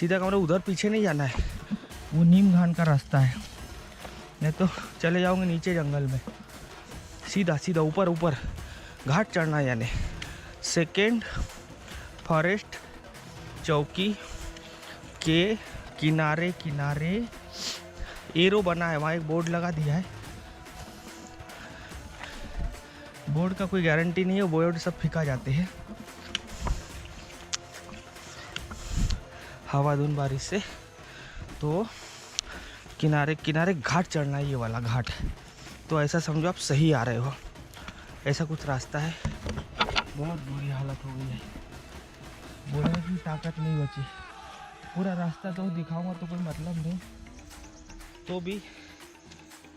सीधा कमरा उधर पीछे नहीं जाना है, वो नीम घान का रास्ता है, नहीं तो चले जाओगे नीचे जंगल में। सीधा सीधा ऊपर ऊपर घाट चढ़ना है। यानी सेकेंड फॉरेस्ट चौकी के किनारे किनारे एरो बना है, वहाँ एक बोर्ड लगा दिया है। बोर्ड का कोई गारंटी नहीं है, बोर्ड सब फेंका जाते हैं हवा धुन बारिश से। तो किनारे किनारे घाट चढ़ना है, ये वाला घाट। तो ऐसा समझो आप सही आ रहे हो, ऐसा कुछ रास्ता है। बहुत बुरी हालत हो गई है, बोलने की ताकत नहीं बची। पूरा रास्ता तो दिखाऊंगा तो कोई मतलब नहीं, तो भी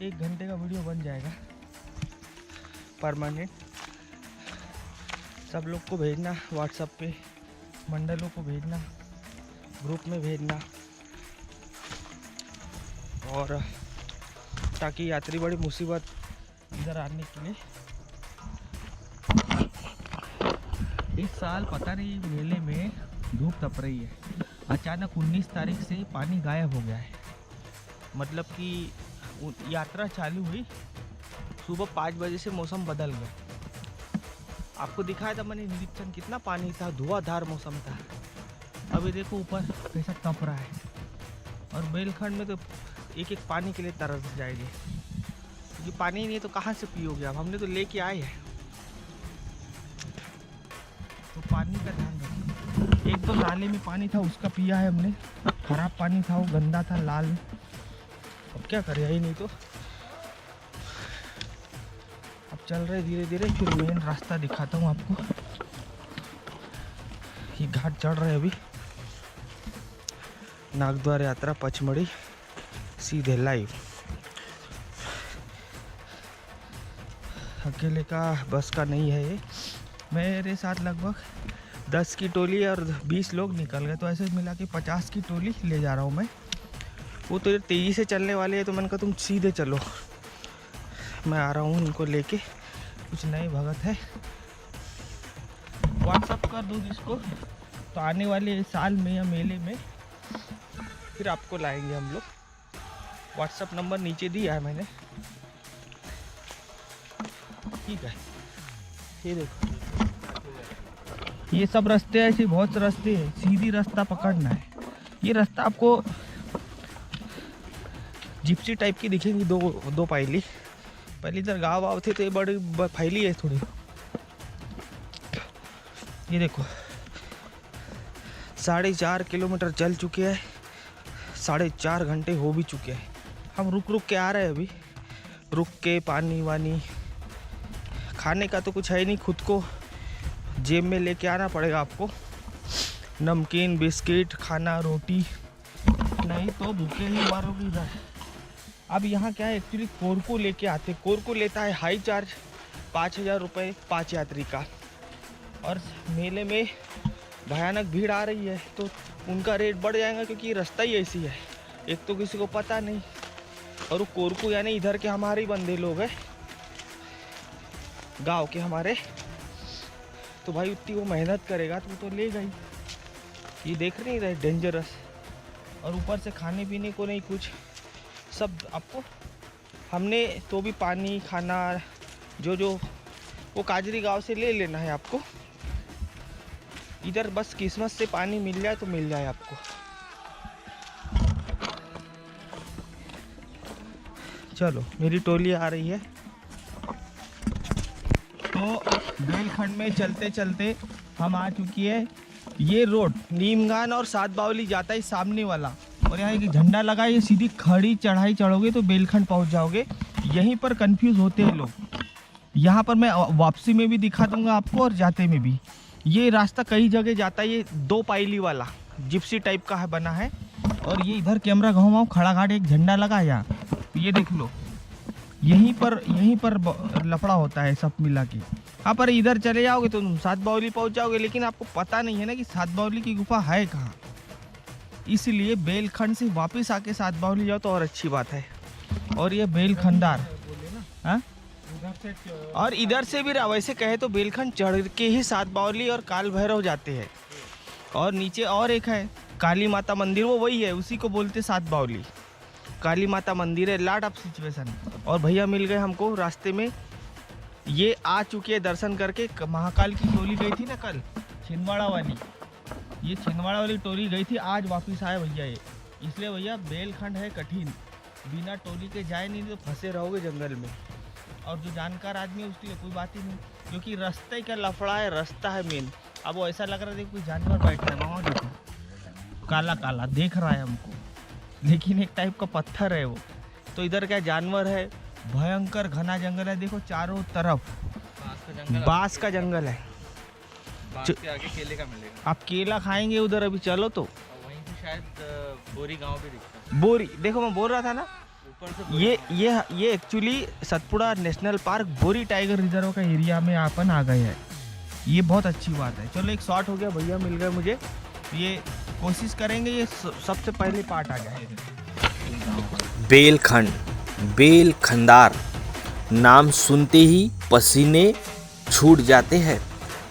1 घंटे का वीडियो बन जाएगा परमानेंट। सब लोग को भेजना व्हाट्सएप पे, मंडलों को भेजना, ग्रुप में भेजना, और ताकि यात्री बड़ी मुसीबत इधर आने के लिए। इस साल पता नहीं मेले में धूप तप रही है, अचानक 19 तारीख से पानी गायब हो गया है। मतलब कि यात्रा चालू हुई, सुबह 5 बजे से मौसम बदल गया। आपको दिखाया था मैंने निरीक्षण, कितना पानी था, धुआंधार मौसम था। अभी देखो ऊपर कैसा तप रहा है, और बेलखंड में तो एक एक पानी के लिए तरस जाएगी, क्योंकि पानी नहीं है तो कहाँ से पियोगे आप। हमने तो लेके आए हैं, तो पानी का ध्यान रखो। एक तो नाले में पानी था, उसका पिया है हमने, खराब पानी था, वो गंदा था, लाल। अब क्या करें, यही नहीं तो। अब चल रहे धीरे धीरे, फिर मेन रास्ता दिखाता हूँ आपको। ये घाट चढ़ रहे अभी, नागद्वार यात्रा पचमढ़ी सीधे लाइव। अकेले का बस का नहीं है ये, मेरे साथ लगभग 10 की टोली और 20 लोग निकल गए, तो ऐसे मिला के 50 की टोली ले जा रहा हूँ मैं। वो तो तेज़ी से चलने वाले हैं, तो मैंने कहा तुम सीधे चलो, मैं आ रहा हूँ उनको लेके। कुछ नए भगत है, व्हाट्सअप कर दो जिसको, तो आने वाले साल में या मेले में फिर आपको लाएंगे हम लोग। व्हाट्सअप नंबर नीचे दिया है मैंने, ठीक है। ये देखो, ये सब रास्ते ऐसे बहुत से रास्ते हैं, सीधी रास्ता पकड़ना है। ये रास्ता आपको जिप्सी टाइप की दिखेंगी, दो पायली। पहले इधर गाँव वाव थे तो ये बड़ी फैली है थोड़ी। ये देखो 4.5 किलोमीटर चल चुके हैं, 4.5 घंटे हो भी चुके हैं। हम रुक रुक के आ रहे हैं अभी, रुक के पानी वानी। खाने का तो कुछ है ही नहीं, खुद को जेब में लेके आना पड़ेगा आपको, नमकीन बिस्किट खाना, रोटी, नहीं तो भूखे ही मारोगे इधर। अब यहाँ क्या है, एक्चुअली कोरको लेके आते, कोरको लेता है हाई चार्ज 5,000 रुपये 5 यात्री का, और मेले में भयानक भीड़ आ रही है तो उनका रेट बढ़ जाएगा, क्योंकि रास्ता ही ऐसी है। एक तो किसी को पता नहीं, और वो कोरको यानी इधर के हमारे ही बंदे लोग हैं, गांव के हमारे, तो भाई उतनी वो मेहनत करेगा तो वो तो लेगा ही। ये देख नहीं रहे डेंजरस, और ऊपर से खाने पीने को नहीं कुछ, सब आपको हमने तो भी पानी खाना जो वो काजरी गांव से ले लेना है आपको। इधर बस किस्मत से पानी मिल जाए तो मिल जाए आपको। चलो मेरी टोली आ रही है, तो बेलखंड में चलते चलते हम आ चुकी है। ये रोड नीमगान और सात बावली जाता है सामने वाला, और यहाँ एक झंडा लगा है, ये सीधी खड़ी चढ़ाई चढ़ोगे तो बेलखंड पहुँच जाओगे। यहीं पर कंफ्यूज होते हैं लोग, यहाँ पर मैं वापसी में भी दिखा दूंगा आपको और जाते में भी। ये रास्ता कई जगह जाता है, ये 2 पायली वाला जिप्सी टाइप का है बना है, और ये इधर कैमरा घुमाओ, खड़ा घाट एक झंडा लगा है यहाँ, ये देख लो। यहीं पर लफड़ा होता है सब मिला के। हाँ, पर इधर चले जाओगे तो तुम सात बावली पहुँच जाओगे, लेकिन आपको पता नहीं है ना कि सात बावली की गुफा है कहाँ। इसलिए बेलखंड से वापस आके सात बावली जाओ तो और अच्छी बात है। और ये बेलखंडार, हाँ, और इधर से भी वैसे कहे तो बेलखंड चढ़ के ही सात बावली और काल भैरव जाते हैं। और नीचे और एक है काली माता मंदिर वो वही है, उसी को बोलते सात बावली। काली माता मंदिर है, लॉट ऑफ सिचुएशन। और भैया मिल गए हमको रास्ते में, ये आ चुके हैं दर्शन करके। महाकाल की टोली गई थी ना कल, छिंदवाड़ा वाली, ये छिंदवाड़ा वाली टोली गई थी, आज वापस आए भैया ये। इसलिए भैया बेलखंड है कठिन, बिना टोली के जाए नहीं तो फंसे रहोगे जंगल में। और जो जानकार आदमी है उसके लिए कोई बात ही नहीं, क्योंकि रास्ते का लफड़ा है, रास्ता है मेन। अब वो ऐसा लग रहा है देखो कोई जानवर बैठा है वहाँ, देखो काला काला देख रहा है हमको, लेकिन एक टाइप का पत्थर है वो। तो इधर क्या जानवर है, भयंकर घना जंगल है, देखो चारों तरफ बांस का जंगल है। बांस के आगे केले का मिलेगा। आप केला खाएंगे उधर, अभी चलो तो वहीं से शायद बोरी गांव भी दिखता बोरी, देखो मैं बोल रहा था ना, ऊपर से ये एक्चुअली सतपुड़ा नेशनल पार्क बोरी टाइगर रिजर्व का एरिया में अपन आ गए हैं। ये बहुत अच्छी बात है। चलो एक शॉट हो गया, भैया मिल गए मुझे। ये कोशिश करेंगे ये सबसे पहले पार्ट आ जाए। बेलखंड, बेलखंडार नाम सुनते ही पसीने छूट जाते हैं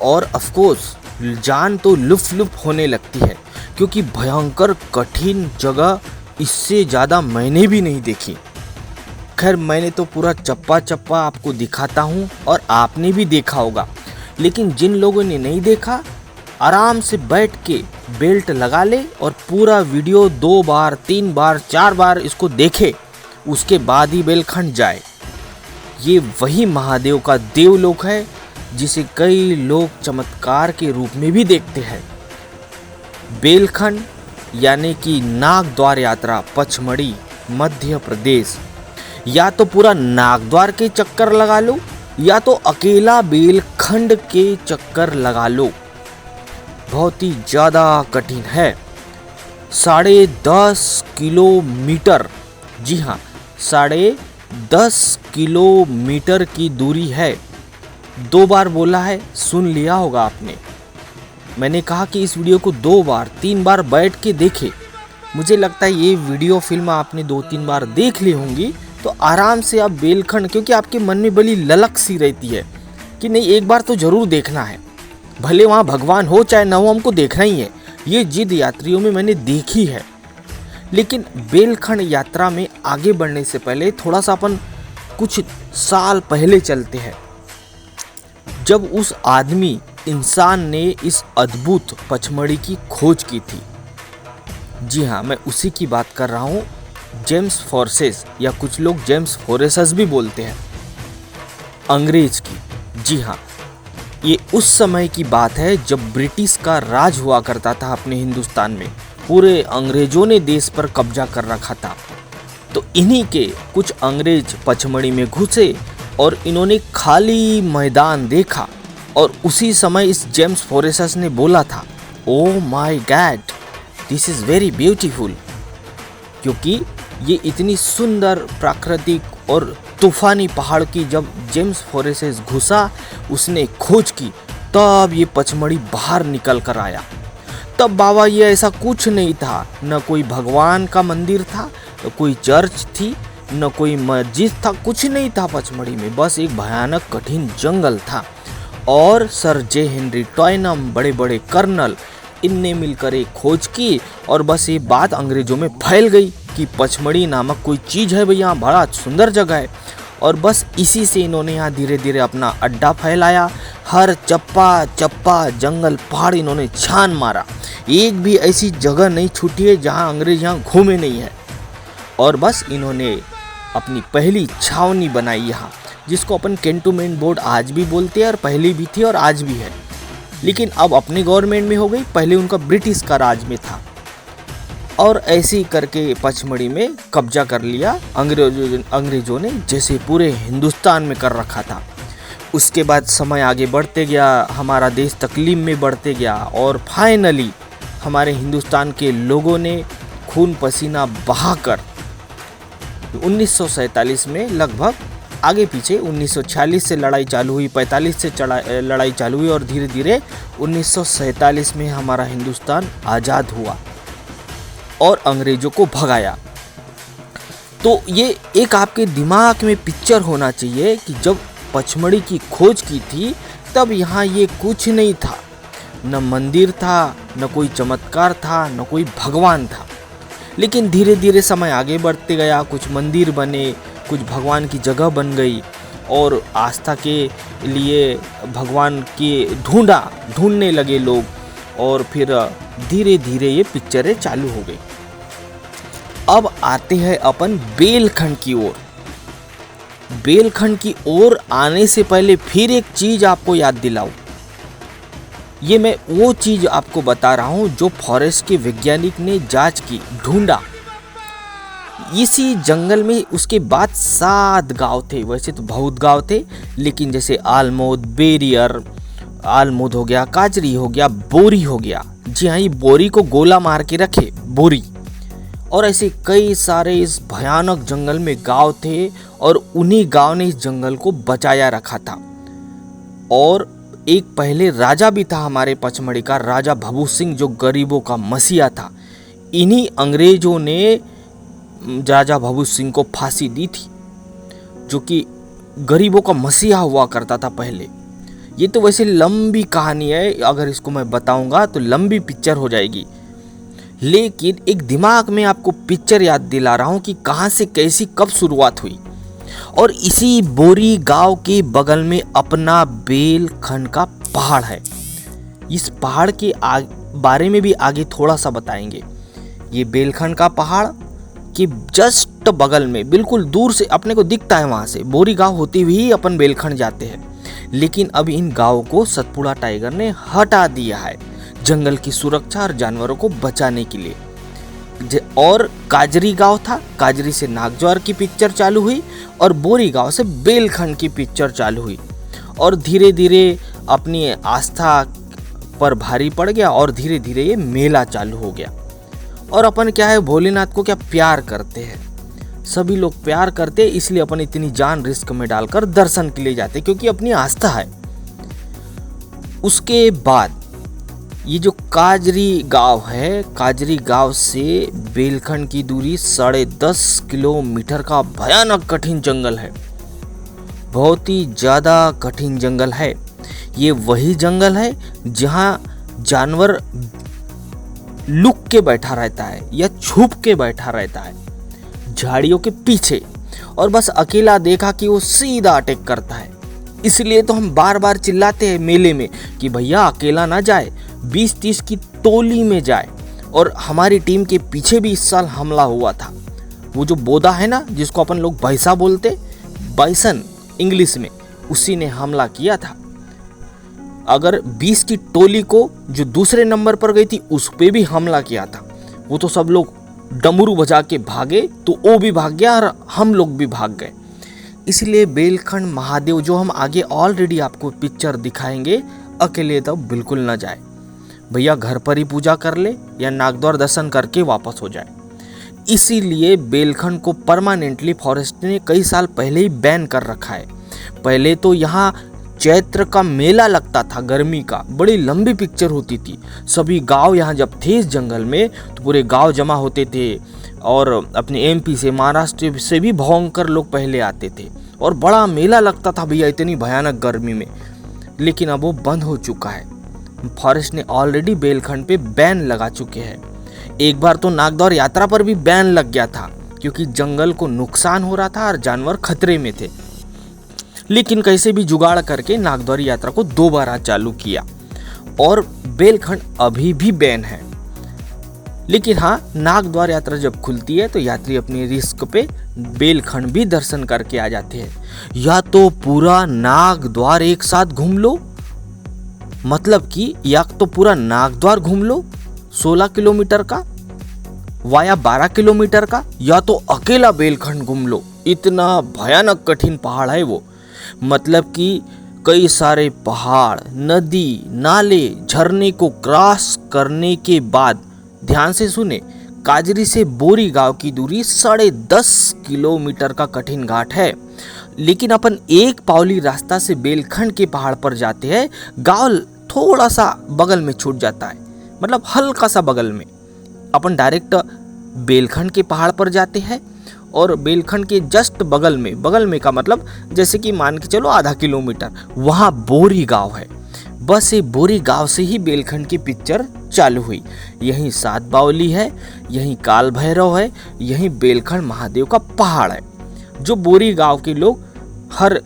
और ऑफ कोर्स जान तो लुफ होने लगती है, क्योंकि भयंकर कठिन जगह इससे ज़्यादा मैंने भी नहीं देखी। खैर मैंने तो पूरा चप्पा चप्पा आपको दिखाता हूँ और आपने भी देखा होगा, लेकिन जिन लोगों ने नहीं देखा आराम से बैठ के बेल्ट लगा ले और पूरा वीडियो 2 बार 3 बार 4 बार इसको देखे, उसके बाद ही बेलखंड जाए। ये वही महादेव का देवलोक है जिसे कई लोग चमत्कार के रूप में भी देखते हैं। बेलखंड यानी कि नागद्वार यात्रा पचमढ़ी मध्य प्रदेश। या तो पूरा नागद्वार के चक्कर लगा लो या तो अकेला बेलखंड के चक्कर लगा लो। बहुत ही ज़्यादा कठिन है। 10.5 किलोमीटर, जी हाँ 10.5 किलोमीटर की दूरी है। 2 बार बोला है, सुन लिया होगा आपने। मैंने कहा कि इस वीडियो को 2 बार 3 बार बैठ के देखे। मुझे लगता है ये वीडियो फिल्म आपने 2-3 बार देख ली होंगी तो आराम से आप बेलखंड, क्योंकि आपके मन में बड़ी ललक सी रहती है कि नहीं एक बार तो ज़रूर देखना है, भले वहाँ भगवान हो चाहे ना हो, हमको देखना ही है। ये जिद यात्रियों में मैंने देखी है। लेकिन बेलखंड यात्रा में आगे बढ़ने से पहले थोड़ा सा अपन कुछ साल पहले चलते हैं, जब उस आदमी इंसान ने इस अद्भुत पचमढ़ी की खोज की थी। जी हाँ, मैं उसी की बात कर रहा हूँ, जेम्स फोर्सेस या कुछ लोग जेम्स फोरेसस भी बोलते हैं, अंग्रेज की। जी हाँ, ये उस समय की बात है जब ब्रिटिश का राज हुआ करता था अपने हिंदुस्तान में। पूरे अंग्रेजों ने देश पर कब्जा कर रखा था। तो इन्हीं के कुछ अंग्रेज पचमढ़ी में घुसे और इन्होंने खाली मैदान देखा और उसी समय इस जेम्स फोरेसस ने बोला था, oh my God, this is very beautiful. क्योंकि ये इतनी सुंदर प्राकृतिक और तूफानी पहाड़ की जब जेम्स फोरेसस घुसा, उसने खोज की, तब ये पचमढ़ी बाहर निकल कर आया। तब बाबा ये ऐसा कुछ नहीं था, न कोई भगवान का मंदिर था, न कोई चर्च थी, न कोई मस्जिद था, कुछ नहीं था पचमढ़ी में, बस एक भयानक कठिन जंगल था। और सर जे हेनरी टॉयनम, बड़े बड़े कर्नल, इनने मिलकर एक खोज की और बस ये बात अंग्रेजों में फैल गई कि पचमढ़ी नामक कोई चीज़ है भैया, बड़ा सुंदर जगह है। और बस इसी से इन्होंने यहाँ धीरे धीरे अपना अड्डा फैलाया। हर चप्पा चप्पा जंगल पहाड़ इन्होंने छान मारा, एक भी ऐसी जगह नहीं छूटी है जहाँ अंग्रेज यहाँ घूमे नहीं है। और बस इन्होंने अपनी पहली छावनी बनाई यहाँ, जिसको अपन कैंटोनमेंट बोर्ड आज भी बोलते हैं, और पहले भी थी और आज भी है, लेकिन अब अपने गवर्नमेंट में हो गई, पहले उनका ब्रिटिश का राज में था। और ऐसे ही करके पचमढ़ी में कब्जा कर लिया अंग्रेजों ने, जैसे पूरे हिंदुस्तान में कर रखा था। उसके बाद समय आगे बढ़ते गया, हमारा देश तकलीफ में बढ़ते गया और फाइनली हमारे हिंदुस्तान के लोगों ने खून पसीना बहाकर 1947 में लगभग, आगे पीछे 1946 से लड़ाई चालू हुई, 45 से लड़ाई चालू हुई और धीरे धीरे 1947 में हमारा हिंदुस्तान आज़ाद हुआ और अंग्रेज़ों को भगाया। तो ये एक आपके दिमाग में पिक्चर होना चाहिए कि जब पचमढ़ी की खोज की थी तब यहाँ ये कुछ नहीं था। न मंदिर था, न कोई चमत्कार था, न कोई भगवान था। लेकिन धीरे धीरे समय आगे बढ़ते गया, कुछ मंदिर बने, कुछ भगवान की जगह बन गई और आस्था के लिए भगवान के ढूंढने लगे लोग, और फिर धीरे धीरे ये पिक्चरें चालू हो गई। अब आते हैं अपन बेलखंड की ओर। बेलखंड की ओर आने से पहले फिर एक चीज आपको याद दिलाऊं। ये मैं वो चीज आपको बता रहा हूं जो फॉरेस्ट के वैज्ञानिक ने जांच की, ढूंढा। इसी जंगल में उसके बाद 7 गांव थे। वैसे तो बहुत गांव थे, लेकिन जैसे आलमोद, बेरियर, आलमोद हो गया, काजरी हो गया, बोरी हो गया। जी हाँ, ये बोरी को गोला मार के रखे, बोरी। और ऐसे कई सारे इस भयानक जंगल में गांव थे और उन्हीं गांव ने इस जंगल को बचाया रखा था। और एक पहले राजा भी था हमारे पचमढ़ी का, राजा भभू सिंह, जो गरीबों का मसीहा था। इन्हीं अंग्रेजों ने राजा भभू सिंह को फांसी दी थी, जो कि गरीबों का मसीहा हुआ करता था पहले। ये तो वैसे लंबी कहानी है, अगर इसको मैं बताऊंगा तो लंबी पिक्चर हो जाएगी। लेकिन एक दिमाग में आपको पिक्चर याद दिला रहा हूं कि कहां से कैसी कब शुरुआत हुई। और इसी बोरी गांव के बगल में अपना बेलखंड का पहाड़ है। इस पहाड़ के बारे में भी आगे थोड़ा सा बताएंगे। ये बेलखंड का पहाड़ के जस्ट बगल में, बिल्कुल दूर से अपने को दिखता है, वहां से बोरी गांव होते हुए ही अपन बेलखंड जाते हैं। लेकिन अब इन गांवों को सतपुड़ा टाइगर ने हटा दिया है, जंगल की सुरक्षा और जानवरों को बचाने के लिए। और काजरी गांव था, काजरी से नागद्वार की पिक्चर चालू हुई और बोरी गांव से बेलखंड की पिक्चर चालू हुई। और धीरे धीरे अपनी आस्था पर भारी पड़ गया और धीरे धीरे ये मेला चालू हो गया। और अपन क्या है, भोलेनाथ को क्या प्यार करते हैं, सभी लोग प्यार करते हैं, इसलिए अपन इतनी जान रिस्क में डालकर दर्शन के लिए जाते, क्योंकि अपनी आस्था है। उसके बाद ये जो काजरी गांव है, काजरी गांव से बेलखंड की दूरी 10.5 किलोमीटर का भयानक कठिन जंगल है। बहुत ही ज़्यादा कठिन जंगल है। ये वही जंगल है जहां जानवर लुक के बैठा रहता है या छुप के बैठा रहता है झाड़ियों के पीछे, और बस अकेला देखा कि वो सीधा अटैक करता है। इसलिए तो हम बार बार चिल्लाते हैं मेले में कि भैया अकेला ना जाए, 20-30 की टोली में जाए। और हमारी टीम के पीछे भी इस साल हमला हुआ था। वो जो बोदा है ना, जिसको अपन लोग भैंसा बोलते, बाइसन इंग्लिश में, उसी ने हमला किया था। अगर 20 की टोली को जो दूसरे नंबर पर गई थी उस पे भी हमला किया था। वो तो सब लोग डमरू बजा के भागे, तो वो भी भाग गया और हम लोग भी भाग गए। इसलिए बेलखंड महादेव, जो हम आगे ऑलरेडी आपको पिक्चर दिखाएंगे, अकेले तो बिल्कुल ना जाए भैया, घर पर ही पूजा कर ले या नागद्वार दर्शन करके वापस हो जाए। इसीलिए बेलखंड को परमानेंटली फॉरेस्ट ने कई साल पहले ही बैन कर रखा है। पहले तो यहाँ चैत्र का मेला लगता था, गर्मी का, बड़ी लंबी पिक्चर होती थी। सभी गांव यहाँ जब थे इस जंगल में तो पूरे गांव जमा होते थे, और अपने एमपी से, महाराष्ट्र से भी भयंकर लोग पहले आते थे और बड़ा मेला लगता था भैया, इतनी भयानक गर्मी में। लेकिन अब वो बंद हो चुका है। फॉरेस्ट ने ऑलरेडी बेलखंड पे बैन लगा चुके हैं। एक बार तो नागद्वार यात्रा पर भी बैन लग गया था, क्योंकि जंगल को नुकसान हो रहा था और जानवर खतरे में थे। लेकिन कैसे भी जुगाड़ करके नागद्वार यात्रा को दोबारा चालू किया, और बेलखंड अभी भी बैन है। लेकिन हाँ, नागद्वार यात्रा जब खुलती है तो यात्री अपनी रिस्क पे बेलखंड भी दर्शन करके आ जाते हैं। या तो पूरा नागद्वार एक साथ घूम लो, मतलब कि या तो पूरा नागद्वार घूम लो 16 किलोमीटर का वाया 12 किलोमीटर का, या तो अकेला बेलखंड घूम लो। इतना भयानक कठिन पहाड़ है वो। मतलब कि कई सारे पहाड़, नदी, नाले, झरने को क्रॉस करने के बाद, ध्यान से सुने, काजरी से बोरी गांव की दूरी 10.5 किलोमीटर का कठिन घाट है। लेकिन अपन एक पावली रास्ता से बेलखंड के पहाड़ पर जाते हैं, गांव थोड़ा सा बगल में छूट जाता है, मतलब हल्का सा बगल में। अपन डायरेक्ट बेलखंड के पहाड़ पर जाते हैं और बेलखंड के जस्ट बगल में का मतलब जैसे कि मान के चलो आधा किलोमीटर, वहाँ बोरी गांव है। बस ये बोरी गांव से ही बेलखंड की पिक्चर चालू हुई। यहीं सात बावली है, यहीं काल भैरव है, यहीं बेलखंड महादेव का पहाड़ है, जो बोरी गांव के लोग हर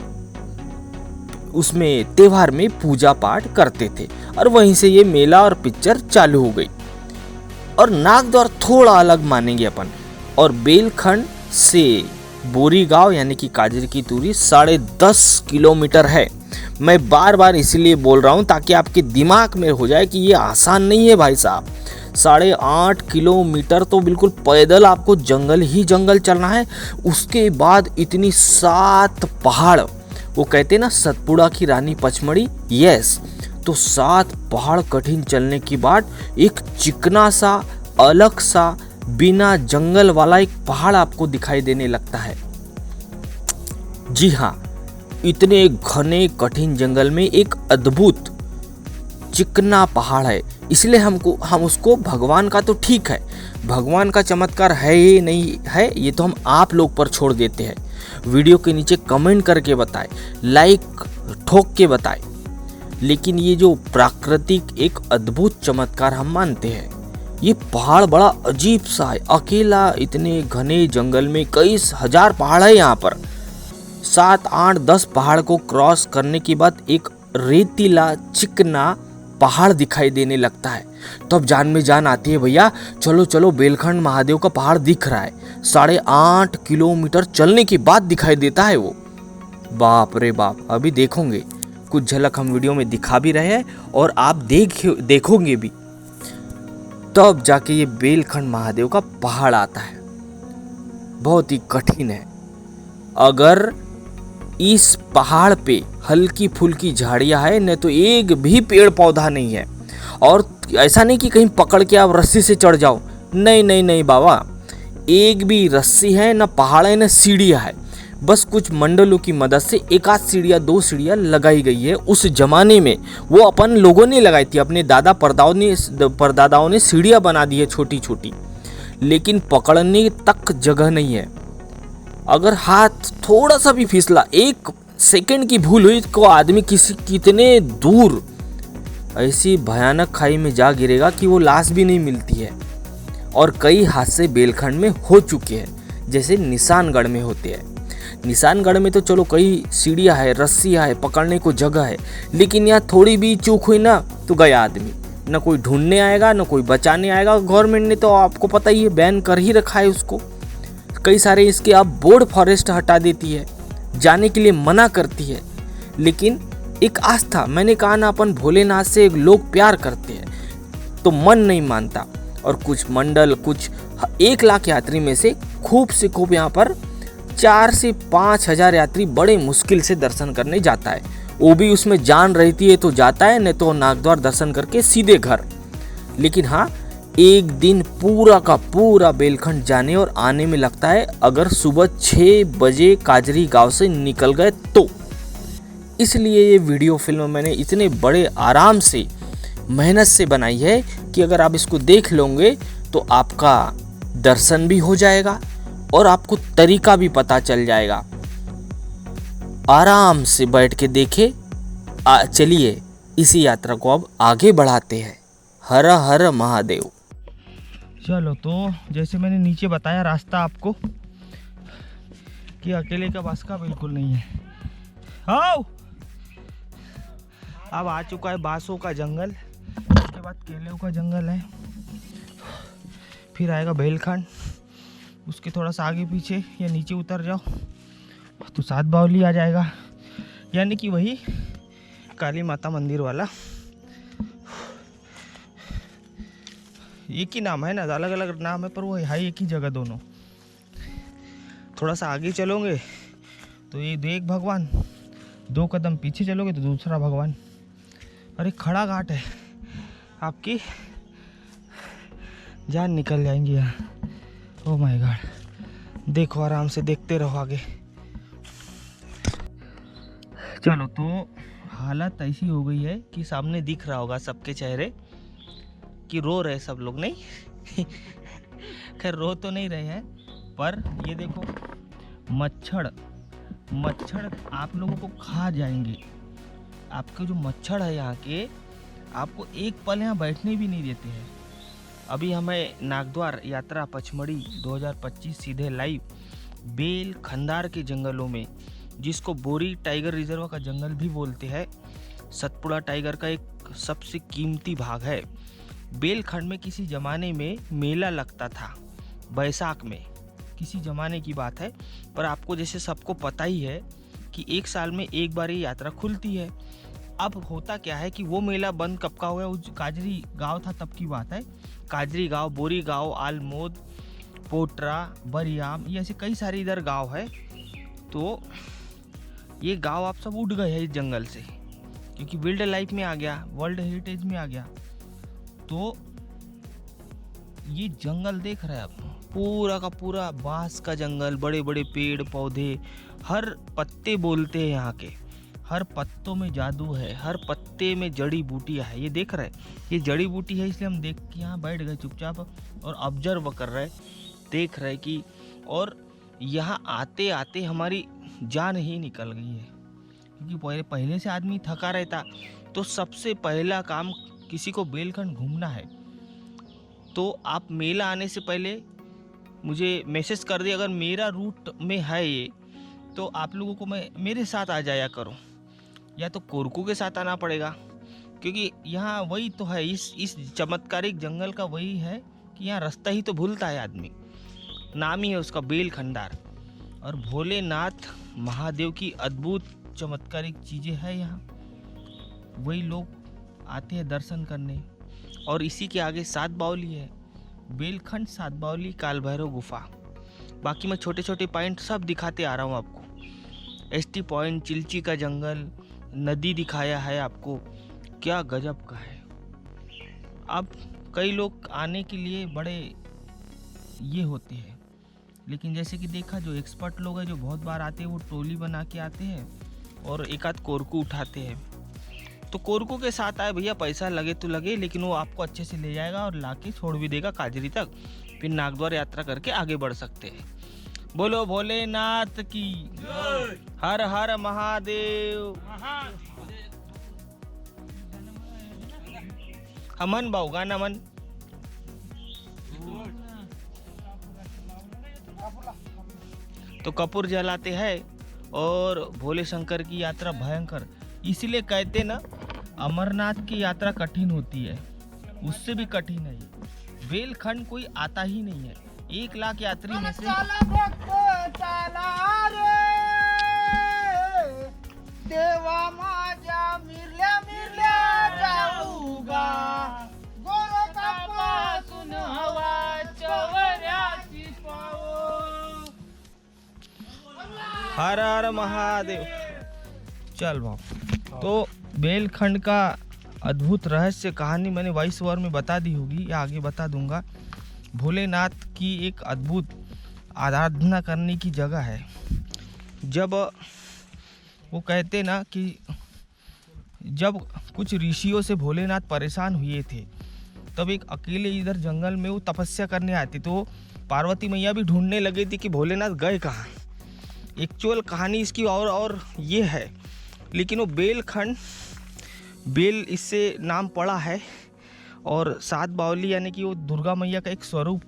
उसमें त्योहार में पूजा पाठ करते थे। और वहीं से ये मेला और पिक्चर चालू हो गई। और नागद्वार थोड़ा अलग मानेंगे अपन। और बेलखंड से बोरी गांव यानी कि काजरी की दूरी 10.5 किलोमीटर है। मैं बार बार इसीलिए बोल रहा हूँ ताकि आपके दिमाग में हो जाए कि ये आसान नहीं है भाई साहब। 8.5 किलोमीटर तो बिल्कुल पैदल आपको जंगल ही जंगल चलना है। उसके बाद इतनी 7 पहाड़, वो कहते हैं ना सतपुड़ा की रानी पचमढ़ी, यस, तो 7 पहाड़ कठिन चलने के बाद एक चिकना सा अलग सा बिना जंगल वाला एक पहाड़ आपको दिखाई देने लगता है। जी हाँ, इतने घने कठिन जंगल में एक अद्भुत चिकना पहाड़ है। इसलिए हम उसको भगवान का तो ठीक है, भगवान का चमत्कार है ये नहीं है ये तो हम आप लोग पर छोड़ देते हैं। वीडियो के नीचे कमेंट करके बताएं, लाइक ठोक के बताएं। लेकिन ये जो प्राकृतिक एक अद्भुत चमत्कार हम मानते हैं, ये पहाड़ बड़ा अजीब सा है। अकेला इतने घने जंगल में कई हजार पहाड़ है यहाँ पर। 7, 8, 10 पहाड़ को क्रॉस करने के बाद एक रेतीला चिकना पहाड़ दिखाई देने लगता है। तो अब जान में जान आती है, भैया चलो चलो बेलखंड महादेव का पहाड़ दिख रहा है। 8.5 किलोमीटर चलने के बाद दिखाई देता है वो। बाप रे बाप, अभी देखोगे, कुछ झलक हम वीडियो में दिखा भी रहे हैं और आप देखोगे भी, तब जाके ये बेलखंड महादेव का पहाड़ आता है। बहुत ही कठिन है। अगर इस पहाड़ पे हल्की फुल्की झाड़ियां है, न तो एक भी पेड़ पौधा नहीं है। और ऐसा नहीं कि कहीं पकड़ के आप रस्सी से चढ़ जाओ, नहीं नहीं नहीं बाबा, एक भी रस्सी है न पहाड़ है न सीढ़ियाँ है। बस कुछ मंडलों की मदद से 1 सीढ़ियाँ 2 सीढ़ियाँ लगाई गई है। उस जमाने में वो अपन लोगों ने लगाई थी, अपने दादा परदादाओं ने सीढ़ियाँ बना दी है छोटी छोटी, लेकिन पकड़ने तक जगह नहीं है। अगर हाथ थोड़ा सा भी फिसला, 1 सेकंड की भूल हुई तो आदमी कितने दूर ऐसी भयानक खाई में जा गिरेगा कि वो लाश भी नहीं मिलती है। और कई हादसे बेलखंड में हो चुके हैं, जैसे निशानगढ़ में होते हैं। निशानगढ़ में तो चलो कई सीढ़ियाँ है, रस्सियाँ है, पकड़ने को जगह है, लेकिन यहाँ थोड़ी भी चूक हुई ना तो गया आदमी। न कोई ढूंढने आएगा न कोई बचाने आएगा। गवर्नमेंट ने तो आपको पता ही है बैन कर ही रखा है उसको। कई सारे इसके अब बोर्ड फॉरेस्ट हटा देती है, जाने के लिए मना करती है। लेकिन एक आस्था, मैंने कहा ना, अपन भोलेनाथ से लोग प्यार करते हैं तो मन नहीं मानता। और कुछ मंडल, कुछ 1 लाख यात्री में से खूब से खूब यहाँ पर 4 से 5 हजार यात्री बड़े मुश्किल से दर्शन करने जाता है। वो भी उसमें जान रहती है तो जाता है, नहीं तो नागद्वार दर्शन करके सीधे घर। लेकिन हाँ, एक दिन पूरा का पूरा बेलखंड जाने और आने में लगता है, अगर सुबह 6 बजे काजरी गांव से निकल गए तो। इसलिए ये वीडियो फिल्म मैंने इतने बड़े आराम से मेहनत से बनाई है कि अगर आप इसको देख लोगे तो आपका दर्शन भी हो जाएगा और आपको तरीका भी पता चल जाएगा। आराम से बैठ के देखे। चलिए इसी यात्रा को अब आगे बढ़ाते हैं। हर हर महादेव। चलो, तो जैसे मैंने नीचे बताया रास्ता आपको कि अकेले का बस का बिल्कुल नहीं है। आओ, अब आ चुका है बांसों का जंगल, उसके बाद केलों का जंगल है, फिर आएगा बेलखंड, उसके थोड़ा सा आगे पीछे या नीचे उतर जाओ तो सात बावली आ जाएगा, यानी कि वही काली माता मंदिर वाला। एक ही नाम है ना, अलग अलग नाम है पर वो है एक ही जगह दोनों। थोड़ा सा आगे चलोगे तो ये एक भगवान, 2 कदम पीछे चलोगे तो दूसरा भगवान। अरे खड़ा घाट है, आपकी जान निकल जाएंगी यहाँ। ओह माय गॉड, देखो आराम से देखते रहो आगे। चलो, तो हालत ऐसी हो गई है कि सामने दिख रहा होगा सबके चेहरे कि रो रहे सब लोग, नहीं खैर रो तो नहीं रहे हैं, पर ये देखो मच्छर आप लोगों को खा जाएंगे। आपके जो मच्छर है यहाँ के, आपको एक पल यहाँ बैठने भी नहीं देते हैं। अभी हमें नागद्वार यात्रा पचमढ़ी 2025 सीधे लाइव बेल खंडार के जंगलों में, जिसको बोरी टाइगर रिजर्व का जंगल भी बोलते हैं, सतपुड़ा टाइगर का एक सबसे कीमती भाग है। बेलखंड में किसी ज़माने में मेला लगता था, बैसाख में, किसी ज़माने की बात है। पर आपको जैसे सबको पता ही है कि एक साल में एक बार ये यात्रा खुलती है। अब होता क्या है कि वो मेला बंद कब का हुआ है, उस काजरी गांव था तब की बात है। काजरी गांव, बोरी गांव, आलमोद, पोटरा, बरियाम, ये ऐसे कई सारे इधर गांव है। तो ये गांव आप सब उड़ गए हैं इस जंगल से, क्योंकि वाइल्ड लाइफ में आ गया, वर्ल्ड हेरिटेज में आ गया। तो ये जंगल देख रहे हैं आप, पूरा का पूरा बांस का जंगल, बड़े बड़े पेड़ पौधे, हर पत्ते बोलते हैं यहाँ के, हर पत्तों में जादू है, हर पत्ते में जड़ी बूटियाँ है। ये देख रहे हैं, ये जड़ी बूटी है, इसलिए हम देख के यहाँ बैठ गए चुपचाप और ऑब्जर्व कर रहे, देख रहे कि, और यहाँ आते आते हमारी जान ही निकल गई है। क्योंकि पहले से आदमी थका रहता, तो सबसे पहला काम किसी को बेलखंड घूमना है तो आप मेला आने से पहले मुझे मैसेज कर दे, अगर मेरा रूट में है ये, तो आप लोगों को मेरे साथ आ जाया करो, या तो कोरकू के साथ आना पड़ेगा, क्योंकि यहाँ वही तो है, इस चमत्कारिक जंगल का वही है कि यहाँ रास्ता ही तो भूलता है आदमी। नाम ही है उसका बेल खंडार, और भोलेनाथ महादेव की अद्भुत चमत्कारिक चीज़ें हैं यहाँ, वही लोग आते हैं दर्शन करने। और इसी के आगे सात बावली है, बेलखंड, सात बावली, काल भैरव गुफा। बाकी मैं छोटे छोटे पॉइंट सब दिखाते आ रहा हूँ आपको। एसटी पॉइंट, चिल्ची का जंगल, नदी दिखाया है आपको, क्या गजब का है। अब कई लोग आने के लिए बड़े ये होते हैं, लेकिन जैसे कि देखा, जो एक्सपर्ट लोग हैं जो बहुत बार आते हैं, वो टोली बना के आते हैं और एक आध कोरकू उठाते हैं। तो कोरकू के साथ आए भैया, पैसा लगे तो लगे, लेकिन वो आपको अच्छे से ले जाएगा और लाके छोड़ भी देगा काजरी तक, फिर नागद्वार यात्रा करके आगे बढ़ सकते हैं। बोलो भोलेनाथ की, हर हर महादेव। अमन बाऊ गाना मन। तो कपूर जलाते हैं और भोले शंकर की यात्रा भयंकर, इसलिए कहते ना, अमरनाथ की यात्रा कठिन होती है, उससे भी कठिन है ये। बेलखंड कोई आता ही नहीं है, 1 लाख यात्री में से देवा माझ्या मिरल्या मिरल्या जाऊगा, गोरखापासून हवा चवऱ्याची पाओ। हर हर महादेव। चल बाबू, तो बेलखंड का अद्भुत रहस्य कहानी मैंने वॉइस ओवर में बता दी होगी या आगे बता दूंगा। भोलेनाथ की एक अद्भुत आराधना करने की जगह है। जब वो कहते ना कि जब कुछ ऋषियों से भोलेनाथ परेशान हुए थे, तब एक अकेले इधर जंगल में वो तपस्या करने आते, तो पार्वती मैया भी ढूंढने लगी थी कि भोलेनाथ गए कहाँ। एक्चुअल कहानी इसकी और ये है, लेकिन वो बेलखंड, बेल इससे नाम पड़ा है, और सात बावली यानी कि वो दुर्गा मैया का एक स्वरूप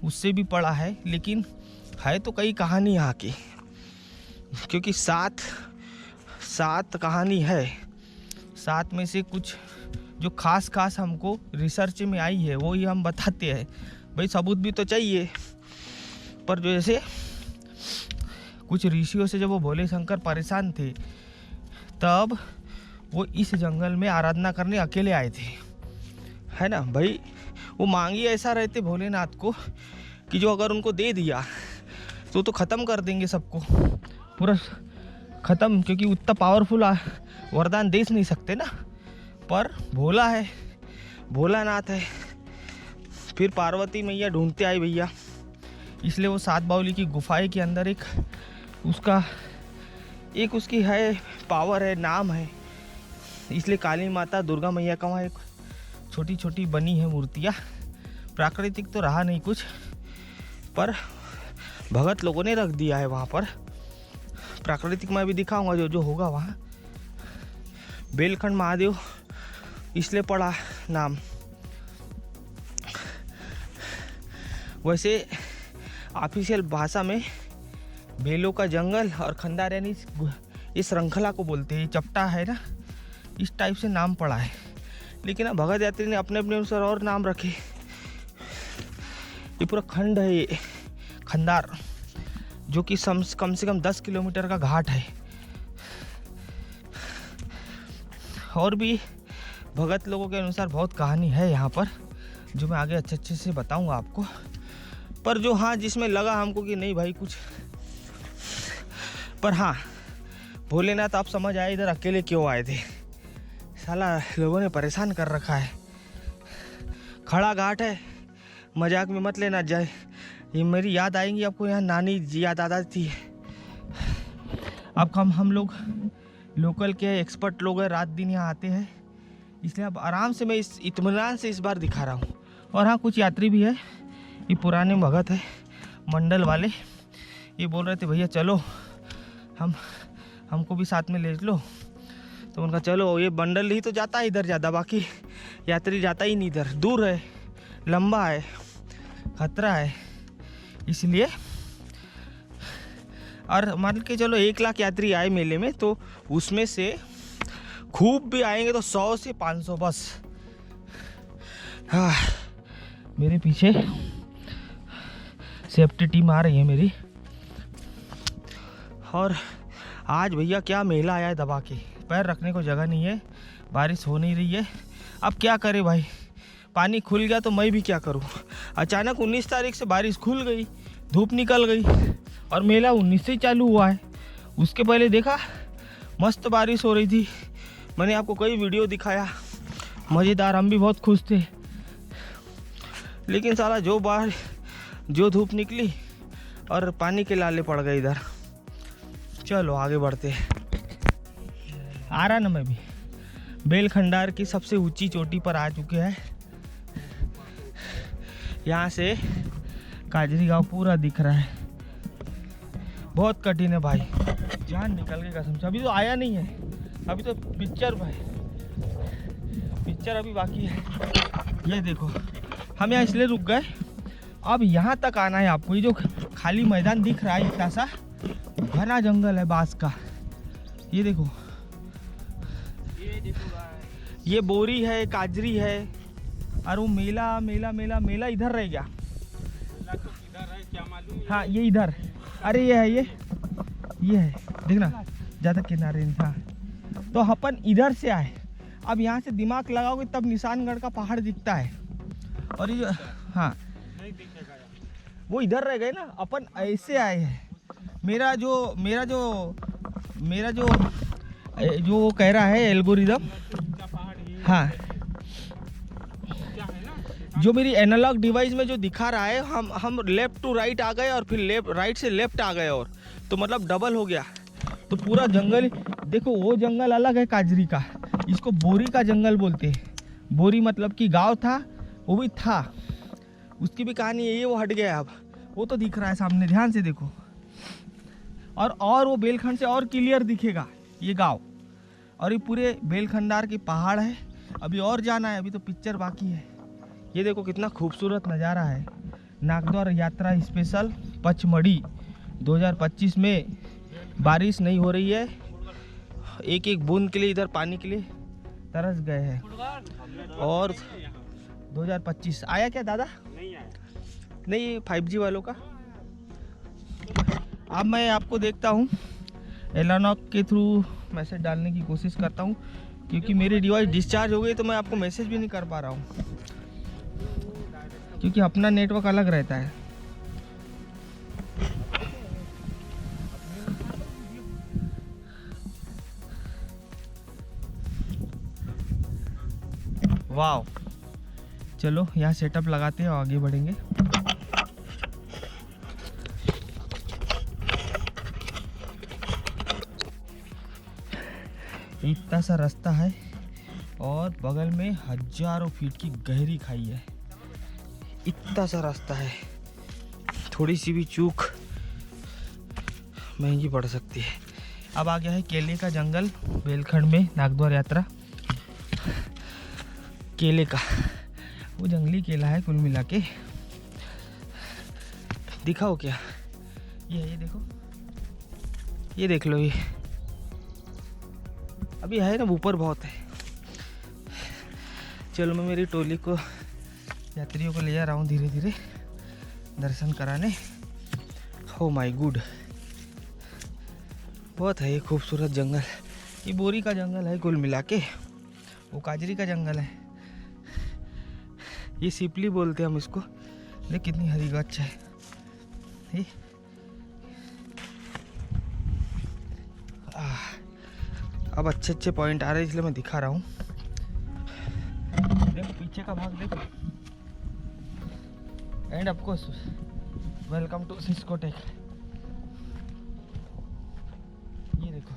उससे भी पड़ा है। लेकिन है तो कई कहानी यहाँ की, क्योंकि सात कहानी है, 7 में से कुछ जो खास हमको रिसर्च में आई है वो ही हम बताते हैं। भाई सबूत भी तो चाहिए, पर जो जैसे कुछ ऋषियों से जब वो भोले शंकर परेशान थे, तब वो इस जंगल में आराधना करने अकेले आए थे, है ना भाई। वो मांगी ऐसा रहते भोलेनाथ को कि जो अगर उनको दे दिया तो ख़त्म कर देंगे सबको, पूरा ख़त्म, क्योंकि उतना पावरफुल वरदान दे नहीं सकते ना। पर भोला है, भोलानाथ है। फिर पार्वती मैया ढूंढते आए भैया, इसलिए वो सात बावली की गुफाएं के अंदर एक उसकी है पावर है, नाम है, इसलिए काली माता, दुर्गा मैया का वहाँ एक छोटी छोटी बनी है मूर्तियाँ। प्राकृतिक तो रहा नहीं कुछ, पर भगत लोगों ने रख दिया है वहाँ पर। प्राकृतिक मैं भी दिखाऊंगा जो होगा वहाँ। बेलखंड महादेव इसलिए पड़ा नाम। वैसे ऑफिशियल भाषा में बेलों का जंगल और खंडार यानी इस श्रृंखला को बोलते हैं। ये चपटा है ना, इस टाइप से नाम पड़ा है। लेकिन अब भगत यात्री ने अपने अपने अनुसार और नाम रखे। ये पूरा खंड है, ये खंडार, जो कि कम से कम 10 किलोमीटर का घाट है। और भी भगत लोगों के अनुसार बहुत कहानी है यहाँ पर, जो मैं आगे अच्छे से बताऊंगा आपको। पर जो हाँ जिसमें लगा हमको कि नहीं भाई कुछ, पर हाँ भोलेनाथ आप समझ आए इधर अकेले क्यों आए थे। साला लोगों ने परेशान कर रखा है। खड़ा घाट है, मजाक में मत लेना जाए। ये मेरी याद आएंगी आपको, यहाँ नानी जी याद आ जाती है। अब हम लोग लोकल के एक्सपर्ट लोग हैं, रात दिन यहाँ आते हैं, इसलिए अब आराम से मैं इस इत्मीनान से इस बार दिखा रहा हूँ। और हाँ कुछ यात्री भी है, ये पुराने भगत है मंडल वाले, ये बोल रहे थे भैया चलो हमको भी साथ में ले लो। तो उनका चलो, ये बंडल ही तो जाता है इधर ज़्यादा, बाकी यात्री जाता ही नहीं इधर, दूर है, लंबा है, खतरा है, इसलिए। और मान के चलो 1 लाख यात्री आए मेले में, तो उसमें से खूब भी आएंगे तो 100 से 500 बस। हाँ मेरे पीछे सेफ्टी टीम आ रही है मेरी। और आज भैया क्या मेला आया है दबा के, पैर रखने को जगह नहीं है, बारिश हो नहीं रही है। अब क्या करे भाई, पानी खुल गया तो मैं भी क्या करूं। अचानक 19 तारीख से बारिश खुल गई, धूप निकल गई, और मेला 19 से ही चालू हुआ है। उसके पहले देखा मस्त बारिश हो रही थी, मैंने आपको कई वीडियो दिखाया, मज़ेदार, हम भी बहुत खुश थे। लेकिन साला जो धूप निकली और पानी के लाले पड़ गए इधर। चलो आगे बढ़ते हैं। आ रहा ना, मैं भी बेलखंडार की सबसे ऊंची चोटी पर आ चुके हैं। यहाँ से काजरी गांव पूरा दिख रहा है। बहुत कठिन है भाई, जान निकल के कसम से। अभी तो आया नहीं है, अभी तो पिक्चर भाई, पिक्चर अभी बाकी है। ये देखो हम यहाँ इसलिए रुक गए, अब यहाँ तक आना है आपको। ये जो खाली मैदान दिख रहा है इतना सा, घना जंगल है बांस का। ये देखो, ये बोरी है, काजरी है, और वो मेला मेला मेला मेला इधर रह गया। हाँ ये इधर, अरे ये है, ये है, देखना ज़्यादा किनारे नहीं था। तो अपन इधर से आए, अब यहाँ से दिमाग लगाओगे तब निशानगढ़ का पहाड़ दिखता है। और ये हाँ वो इधर रह गए ना, अपन ऐसे आए हैं। मेरा जो वो कह रहा है एल्गोरिदम, हाँ जो मेरी एनालॉग डिवाइस में जो दिखा रहा है, हम लेफ्ट टू राइट आ गए और फिर राइट से लेफ्ट आ गए, और तो मतलब डबल हो गया। तो पूरा जंगल देखो, वो जंगल अलग है काजरी का, इसको बोरी का जंगल बोलते हैं। बोरी मतलब कि गांव था, वो भी था, उसकी भी कहानी है, ये वो हट गया। अब वो तो दिख रहा है सामने, ध्यान से देखो। और वो बेलखंड से और क्लियर दिखेगा ये गांव। और ये पूरे बेलखंडार के पहाड़ है। अभी और जाना है, अभी तो पिक्चर बाकी है। ये देखो कितना खूबसूरत नज़ारा है। नागद्वार यात्रा स्पेशल पचमढ़ी 2025 में बारिश नहीं हो रही है, एक एक बूंद के लिए इधर पानी के लिए तरस गए हैं। और 2025 आया क्या दादा? नहीं आया, नहीं 5G वालों का। अब मैं आपको देखता हूँ, एलानॉक के थ्रू मैसेज डालने की कोशिश करता हूँ, क्योंकि मेरी डिवाइस डिस्चार्ज हो गई तो मैं आपको मैसेज भी नहीं कर पा रहा हूँ, क्योंकि अपना नेटवर्क अलग रहता है। वाह, चलो यहाँ सेटअप लगाते हैं और आगे बढ़ेंगे। इतना सा रास्ता है और बगल में हजारों फीट की गहरी खाई है। इतना सा रास्ता है, थोड़ी सी भी चूक महंगी पड़ सकती है। अब आ गया है केले का जंगल बेलखंड में, नागद्वार यात्रा। केले का वो जंगली केला है कुल मिला के। दिखाओ क्या ये देखो, ये देख लो। ये अभी है ना, ऊपर बहुत है। चलो मैं मेरी टोली को, यात्रियों को ले जा रहा हूँ धीरे धीरे दर्शन कराने। हो माय गुड, बहुत है ये खूबसूरत जंगल। ये बोरी का जंगल है कुल मिला के, वो काजरी का जंगल है। ये सिपली बोलते हैं हम इसको। देख कितनी हरी गच्छ है। अब अच्छे अच्छे पॉइंट आ रहे हैं इसलिए मैं दिखा रहा हूँ। देखो पीछे का भाग देखो। And of course welcome to Siscotech. ये देखो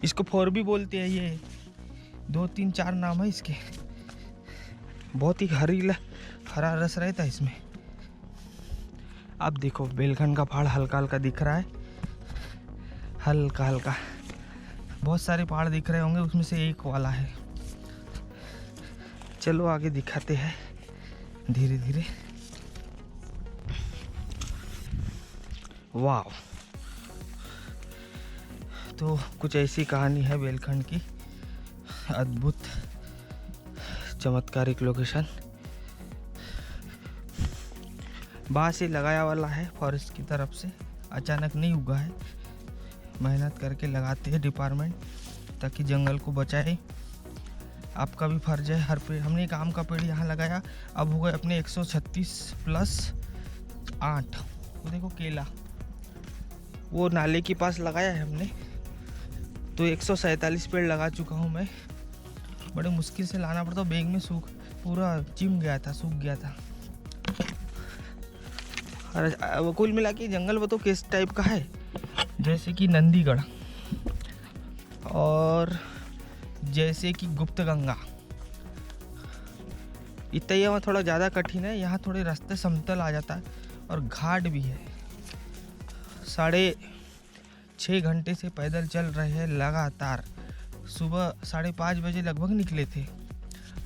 इसको 4 भी बोलते हैं। ये 2 3 4 नाम है इसके। बहुत ही हरा रस रहता है इसमें। अब देखो बेलखंड का पहाड़ हल्का हल्का दिख रहा है, हल्का हल्का। बहुत सारे पहाड़ दिख रहे होंगे, उसमें से एक वाला है। चलो आगे दिखाते हैं धीरे धीरे। वाह, तो कुछ ऐसी कहानी है बेलखंड की। अद्भुत चमत्कारिक लोकेशन। बाँस से लगाया वाला है फॉरेस्ट की तरफ से, अचानक नहीं उगा है। मेहनत करके लगाते हैं डिपार्टमेंट ताकि जंगल को बचाए। आपका भी फर्ज है। हर पेड़, हमने एक आम का पेड़ यहाँ लगाया, अब हो गए अपने 136 + 8। वो देखो केला, वो नाले के पास लगाया है हमने, तो 147 पेड़ लगा चुका हूँ मैं। बड़े मुश्किल से लाना पड़ता, बैग में पूरा चिम गया था, सूख गया था। और कुल मिला के जंगल वो तो किस टाइप का है, जैसे कि नंदीगढ़ और जैसे कि गुप्त गंगा। इतना में थोड़ा ज़्यादा कठिन है, यहाँ थोड़े रास्ते समतल आ जाता है और घाट भी है। 6.5 घंटे से पैदल चल रहे हैं लगातार। सुबह 5:30 बजे लगभग निकले थे,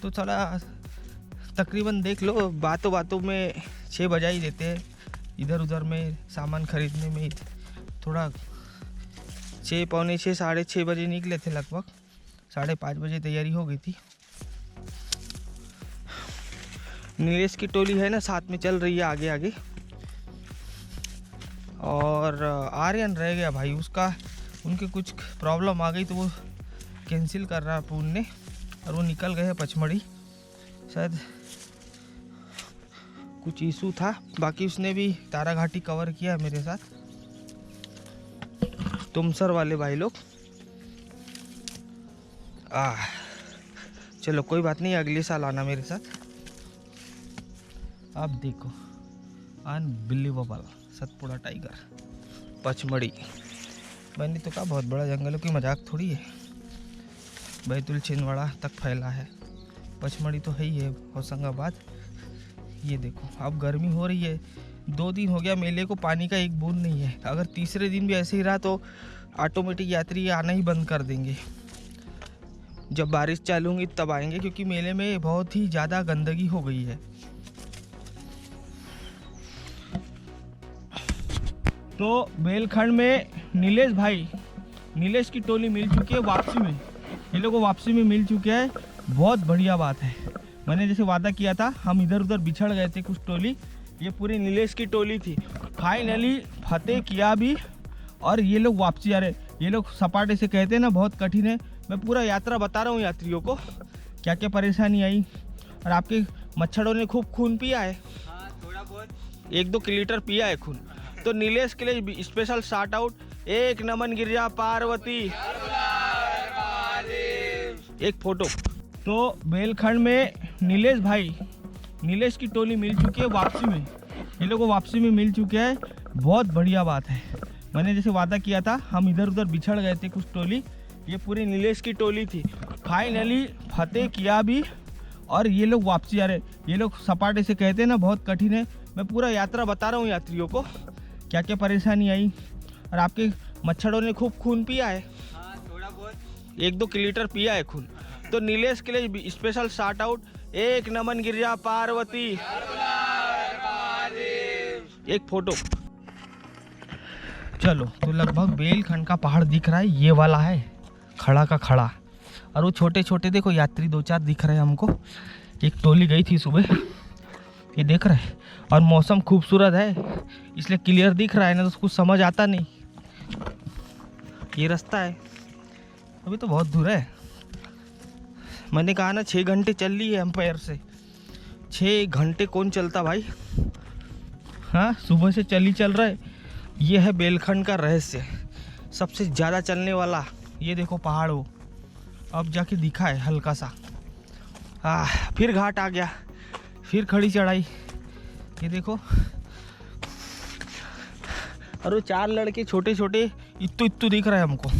तो थोड़ा तकरीबन देख लो, बातों बातों में 6 बजा ही देते हैं। इधर उधर में सामान खरीदने में थोड़ा 6, पौने 6, 6:30 बजे निकले थे लगभग। 5:30 बजे तैयारी हो गई थी। नीलेश की टोली है ना, साथ में चल रही है आगे आगे। और आर्यन रह गया भाई, उसका उनके कुछ प्रॉब्लम आ गई तो वो कैंसिल कर रहा पूर्ण ने, और वो निकल गए पचमढ़ी। शायद कुछ इशू था। बाकी उसने भी तारा घाटी कवर किया मेरे साथ, तुमसर वाले भाई लोग। चलो कोई बात नहीं, अगले साल आना मेरे साथ। अब देखो अनबिलीवेबल सतपुड़ा टाइगर पचमढ़ी। मैंने तो कहा बहुत बड़ा जंगल है, कोई मजाक थोड़ी है। बैतूल छिंदवाड़ा तक फैला है, पचमढ़ी तो है ही है, होशंगाबाद। ये देखो अब गर्मी हो रही है। 2 दिन हो गया मेले को, पानी का एक बूंद नहीं है। अगर तीसरे दिन भी ऐसे ही रहा तो ऑटोमेटिक यात्री आना ही बंद कर देंगे। जब बारिश चालू होगी तब आएंगे, क्योंकि मेले में बहुत ही ज़्यादा गंदगी हो गई है। तो बेलखंड में नीलेश की टोली मिल चुकी है वापसी में। ये लोगों को वापसी में मिल चुके हैं, बहुत बढ़िया बात है। मैंने जैसे वादा किया था, हम इधर उधर बिछड़ गए थे कुछ टोली, ये पूरी नीलेश की टोली थी। फाइनली फतेह किया भी, और ये लोग वापसी आ रहे। ये लोग सपाटे से कहते हैं ना, बहुत कठिन है। मैं पूरा यात्रा बता रहा हूँ यात्रियों को क्या क्या परेशानी आई। और आपके मच्छरों ने खूब खून पिया है। हाँ, थोड़ा बहुत 1-2 लीटर पिया है खून। तो नीलेश के लिए स्पेशल शार्ट आउट। एक नमन गिरिजा पार्वती, एक फोटो। तो बेलखंड में नीलेश की टोली मिल चुकी है वापसी में। ये लोगों को वापसी में मिल चुके हैं, बहुत बढ़िया बात है। मैंने जैसे वादा किया था, हम इधर उधर बिछड़ गए थे कुछ टोली, ये पूरी नीलेश की टोली थी। फाइनली फतेह किया भी, और ये लोग वापसी आ रहे। ये लोग सपाटे से कहते हैं ना, बहुत कठिन है। मैं पूरा यात्रा बता रहा हूँ यात्रियों को क्या क्या परेशानी आई। और आपके मच्छरों ने खूब खून पिया है, हाँ थोड़ा बहुत 1-2 लीटर पिया है खून। तो नीलेश के लिए स्पेशल शार्ट आउट, एक नमन गिरिजा पार्वती, एक फोटो। चलो, तो लगभग बेलखंड का पहाड़ दिख रहा है, ये वाला है खड़ा का खड़ा। और वो छोटे छोटे देखो यात्री 2-4 दिख रहे हैं हमको। एक टोली गई थी सुबह, ये देख रहे हैं। और मौसम खूबसूरत है इसलिए क्लियर दिख रहा है, ना तो कुछ समझ आता नहीं। ये रास्ता है, अभी तो बहुत दूर है। मैंने कहा ना 6 घंटे चल ली है एम्पायर से। 6 घंटे कौन चलता भाई, हाँ सुबह से चल रहा है। ये है बेलखंड का रहस्य, सबसे ज़्यादा चलने वाला। ये देखो पहाड़ वो अब जाके दिखा है हल्का सा। फिर घाट आ गया, फिर खड़ी चढ़ाई। ये देखो, और वो 4 लड़के छोटे छोटे इत्तू दिख रहा है हमको।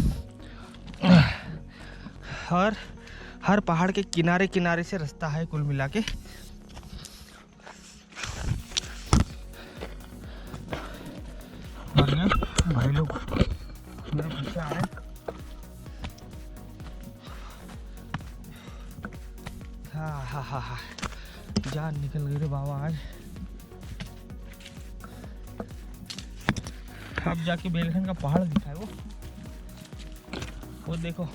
और हर पहाड़ के किनारे किनारे से रास्ता है कुल मिला के। भाई लोग मेरे पीछे आ रहे हैं। हाँ, जान निकल गई रे बाबा आज। अब जाके बेलखंड का पहाड़ दिखा है वो देखो।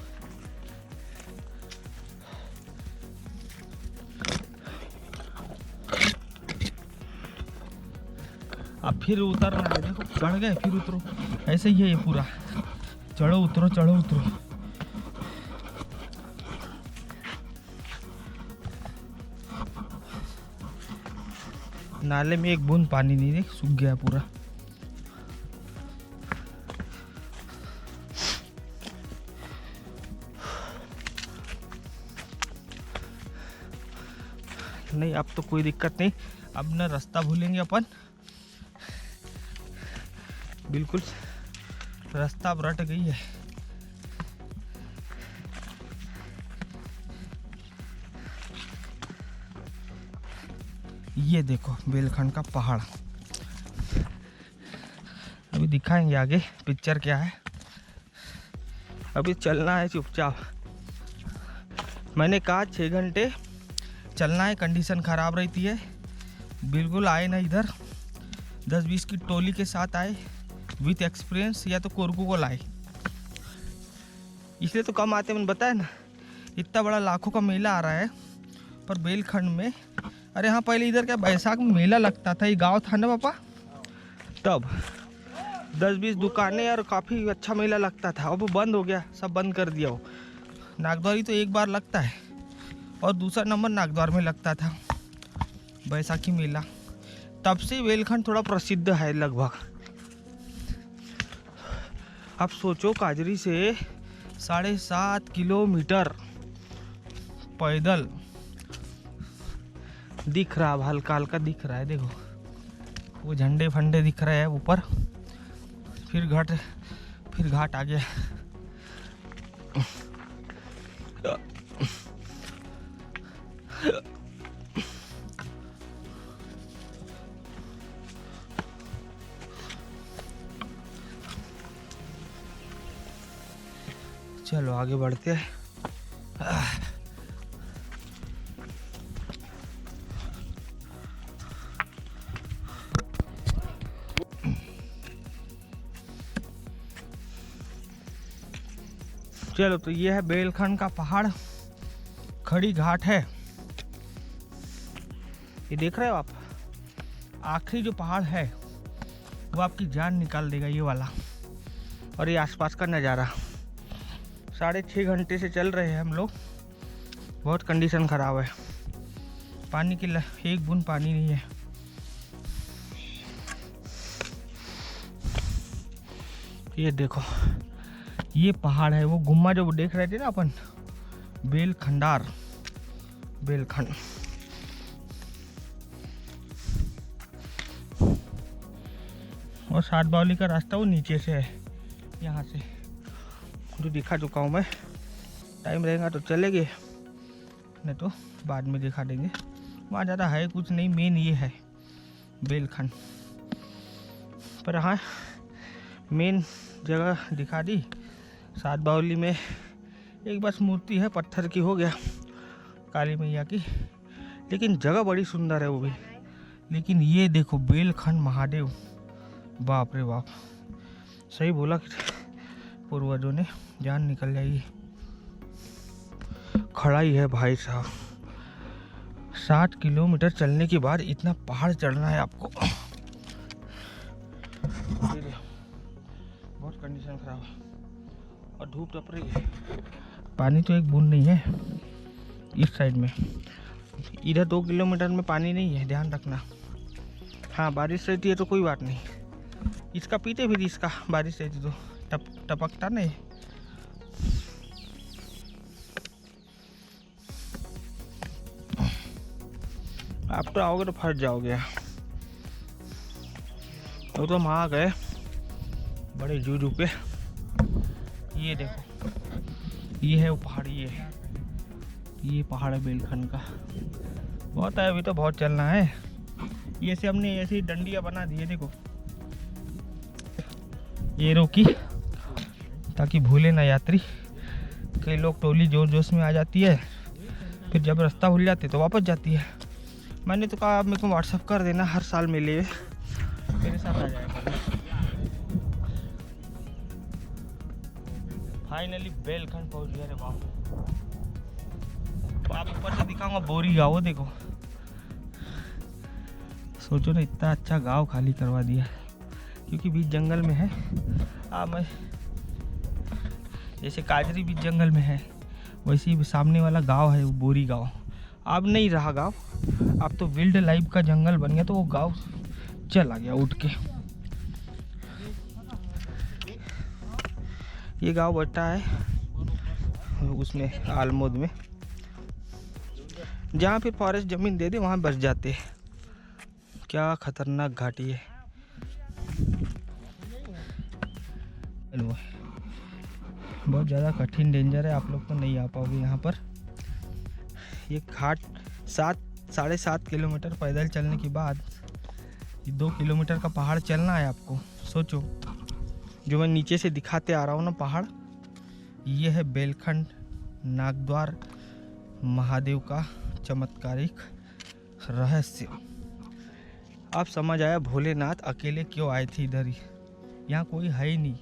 अब फिर उतरना है, देखो चढ़ गए फिर उतरो, ऐसे ही है ये पूरा। चढ़ो उतरो। नाले में एक बूंद पानी नहीं, देख सूख गया पूरा। नहीं अब तो कोई दिक्कत नहीं, अब ना रास्ता भूलेंगे अपन, बिल्कुल रास्ता अब रट गई है। ये देखो बेलखंड का पहाड़। अभी दिखाएंगे आगे पिक्चर क्या है, अभी चलना है चुपचाप। मैंने कहा 6 घंटे चलना है, कंडीशन ख़राब रहती है। बिल्कुल आए ना इधर 10-20 की टोली के साथ आए विथ एक्सपीरियंस, या तो कोरकू को लाए, इसलिए तो कम आते। मैंने बताया ना इतना बड़ा लाखों का मेला आ रहा है पर बेलखंड में। अरे हाँ, पहले इधर क्या बैसाख में मेला लगता था, ये गांव था ना पापा, तब 10-20 दुकानें और काफ़ी अच्छा मेला लगता था। अब बंद हो गया, सब बंद कर दिया। वो नागद्वारी तो एक बार लगता है और दूसरा नंबर नागद्वार में लगता था बैसाखी मेला। तब से बेलखंड थोड़ा प्रसिद्ध है लगभग। अब सोचो काजरी से 7.5 किलोमीटर पैदल दिख रहा, अब हल्का हल्का दिख रहा है। देखो वो झंडे फंडे दिख रहे हैं ऊपर। फिर घाट आ गया। चलो आगे बढ़ते हैं। चलो, तो ये है बेलखंड का पहाड़, खड़ी घाट है। ये देख रहे हो आप, आखिरी जो पहाड़ है वो आपकी जान निकाल देगा, ये वाला। और ये आसपास का नज़ारा। 6.5 घंटे से चल रहे हैं हम लोग, बहुत कंडीशन ख़राब है। पानी की एक बूंद पानी नहीं है। ये देखो, ये पहाड़ है, वो गुम्मा जो देख रहे थे ना अपन, बेलखंड। और 7 बावली का रास्ता वो नीचे से है, यहाँ से जो दिखा चुका हूँ मैं। टाइम रहेगा तो चलेंगे, नहीं तो बाद में दिखा देंगे। वहाँ ज़्यादा है कुछ नहीं, मेन ये है बेलखंड। पर हाँ, मेन जगह दिखा दी। सात बावली में एक बस मूर्ति है, पत्थर की, हो गया, काली मैया की, लेकिन जगह बड़ी सुंदर है वो भी। लेकिन ये देखो बेलखंड महादेव, बाप रे बाप, सही बोला कि पूर्वजों ने, जान निकल जाएगी। खड़ा ही है भाई साहब। 60 किलोमीटर चलने के बाद इतना पहाड़ चढ़ना है आपको। बहुत कंडीशन खराब है और धूप तप रही है। पानी तो एक बूंद नहीं है इस साइड में। इधर 2 किलोमीटर में पानी नहीं है, ध्यान रखना। हाँ, बारिश रहती है तो कोई बात नहीं। इसका पीते फिर इसका, बारिश रहती तो टपकता नहीं। आप तो आओगे तो फंस जाओगे। तो हम आ गए बड़े जू पे। ये देखो, ये है वो पहाड़, ये पहाड़ है बेलखंड का। बहुत है, अभी तो बहुत चलना है। ये से हमने ऐसी डंडियाँ बना दी है, देखो ये रोकी ताकि भूले ना यात्री। कई लोग टोली जोर जोश में आ जाती है, फिर जब रास्ता भूल जाते तो वापस जाती है। मैंने तो कहा आप मेरे को व्हाट्सअप कर देना, हर साल मेले मेरे साथ आ जाएगा। फाइनली बेलखंड पहुंच गया रे बाप। आप ऊपर से दिखाऊंगा बोरी गाँव, वो देखो। सोचो ना, इतना अच्छा गांव खाली करवा दिया, क्योंकि बीच जंगल में है। मैं जैसे काजरी बीच जंगल में है, वैसे ही सामने वाला गांव है वो बोरी गांव। अब नहीं रहा गांव, अब तो वाइल्ड लाइफ का जंगल बन गया, तो वो गांव चला गया उठ के। ये गांव बैठा है उसमें आलमोद में, जहाँ फिर फॉरेस्ट जमीन दे दे वहाँ बस जाते हैं। क्या खतरनाक घाटी है। बहुत ज़्यादा कठिन डेंजर है, आप लोग तो नहीं आ पाओगे यहाँ पर। ये घाट 7-7.5 किलोमीटर पैदल चलने के बाद 2 किलोमीटर का पहाड़ चलना है आपको। सोचो, जो मैं नीचे से दिखाते आ रहा हूँ ना पहाड़, ये है बेलखंड नागद्वार महादेव का चमत्कारिक रहस्य। आप समझ आया भोलेनाथ अकेले क्यों आए थे इधर ही। यहाँ कोई है ही नहीं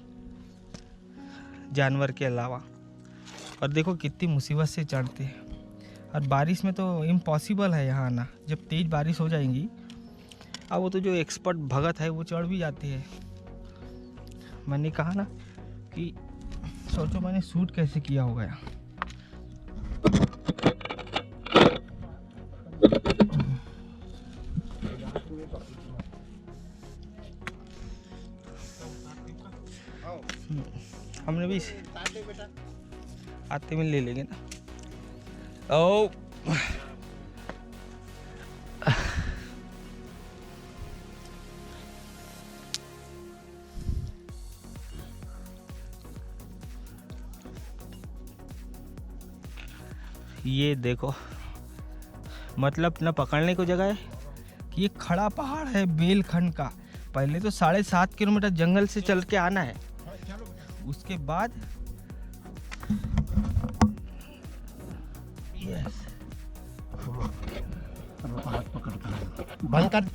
जानवर के अलावा। और देखो कितनी मुसीबत से चढ़ते हैं। और बारिश में तो इम्पॉसिबल है यहाँ आना, जब तेज़ बारिश हो जाएंगी। अब वो तो जो एक्सपर्ट भगत है वो चढ़ भी जाते हैं। मैंने कहा ना कि सोचो मैंने शूट कैसे किया होगा यहाँ। हमने भी आते में ले लेंगे ना। ओ ये देखो, मतलब न पकड़ने को जगह है कि ये खड़ा पहाड़ है बेलखंड का। पहले तो 7.5 किलोमीटर जंगल से चल के आना है, उसके बाद यस बंद कर।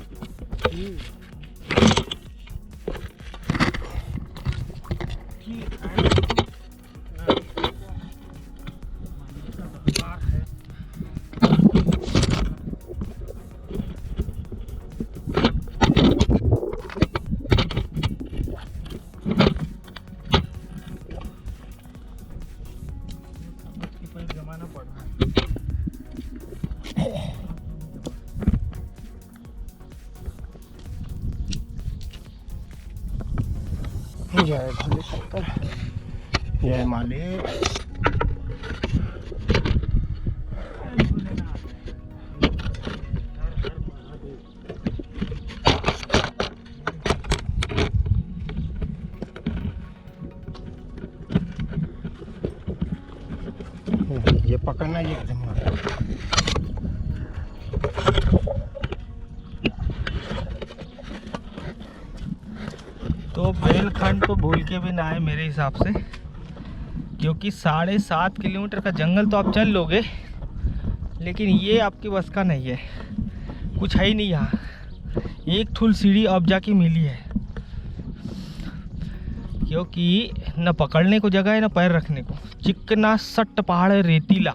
जमाना पड़ रहा है। जय भोले शंकर, जय मालिक। ये पकड़ना, ये एकदम तो बेलखंड तो भूल के भी ना आए मेरे हिसाब से, क्योंकि 7.5 किलोमीटर का जंगल तो आप चल लोगे, लेकिन ये आपकी बस का नहीं है। कुछ है ही नहीं यहाँ, एक ठुल सीढ़ी अब जाके मिली है, क्योंकि न पकड़ने को जगह है न पैर रखने को। चिकना सट्ट पहाड़ है, रेतीला।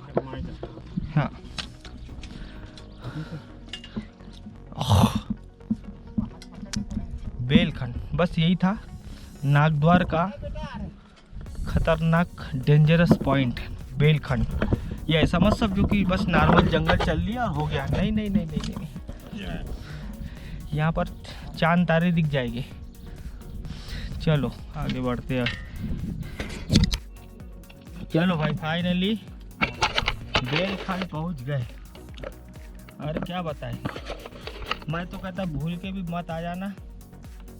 हाँ बेलखंड, बस यही था नागद्वार का खतरनाक डेंजरस पॉइंट बेलखंड। ये ऐसा मत समझो कि बस नॉर्मल जंगल चल लिया और हो गया, नहीं नहीं नहीं नहीं नहीं, यहाँ पर चांद तारे दिख जाएंगे। चलो आगे बढ़ते हैं। चलो भाई फाइनली बेलखंड पहुँच गए। अरे क्या बताएं, मैं तो कहता भूल के भी मत आ जाना,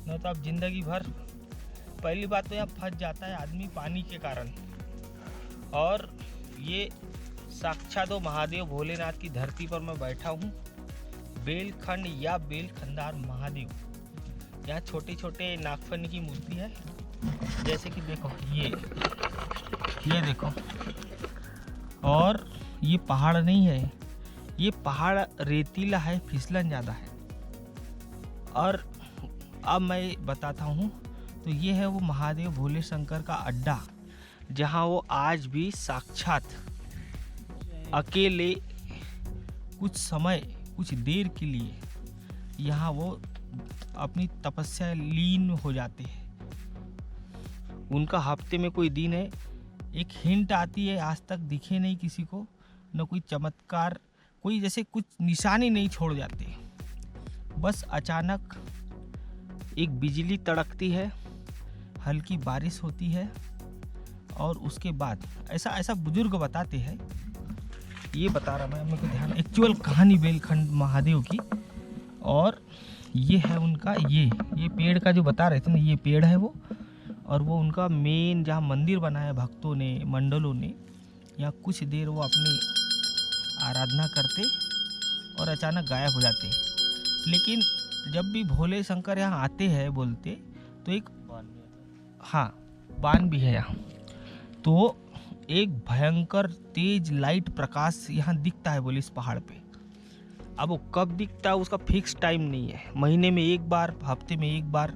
नहीं तो आप जिंदगी भर, पहली बात तो यहाँ फंस जाता है आदमी पानी के कारण। और ये साक्षात महादेव भोलेनाथ की धरती पर मैं बैठा हूँ, बेलखंड या बेलखंडार महादेव। यहाँ छोटे छोटे नागफनी की मूर्ति है, जैसे कि देखो ये देखो। और ये पहाड़ नहीं है, ये पहाड़ रेतीला है, फिसलन ज़्यादा है। और अब मैं बताता हूँ, तो ये है वो महादेव भोले शंकर का अड्डा, जहाँ वो आज भी साक्षात अकेले कुछ समय, कुछ देर के लिए यहाँ वो अपनी तपस्या लीन हो जाते हैं। उनका हफ्ते में कोई दिन है, एक हिंट आती है, आज तक दिखे नहीं किसी को, न कोई चमत्कार, कोई जैसे कुछ निशानी नहीं छोड़ जाते। बस अचानक एक बिजली तड़कती है, हल्की बारिश होती है, और उसके बाद ऐसा बुजुर्ग बताते हैं, ये बता रहा मैं, मेरे को ध्यान, एक्चुअल कहानी बेलखंड महादेव की। और ये है उनका ये पेड़ का जो बता रहे थे ना, ये पेड़ है वो, और वो उनका मेन जहाँ मंदिर बना है भक्तों ने, मंडलों ने, यहाँ कुछ देर वो अपनी आराधना करते और अचानक गायब हो जाते। लेकिन जब भी भोले शंकर यहाँ आते हैं बोलते, तो एक बान भी है यहाँ, तो एक भयंकर तेज लाइट प्रकाश यहाँ दिखता है बोले इस पहाड़ पे। अब वो कब दिखता है उसका फिक्स टाइम नहीं है, महीने में एक बार, हफ्ते में एक बार।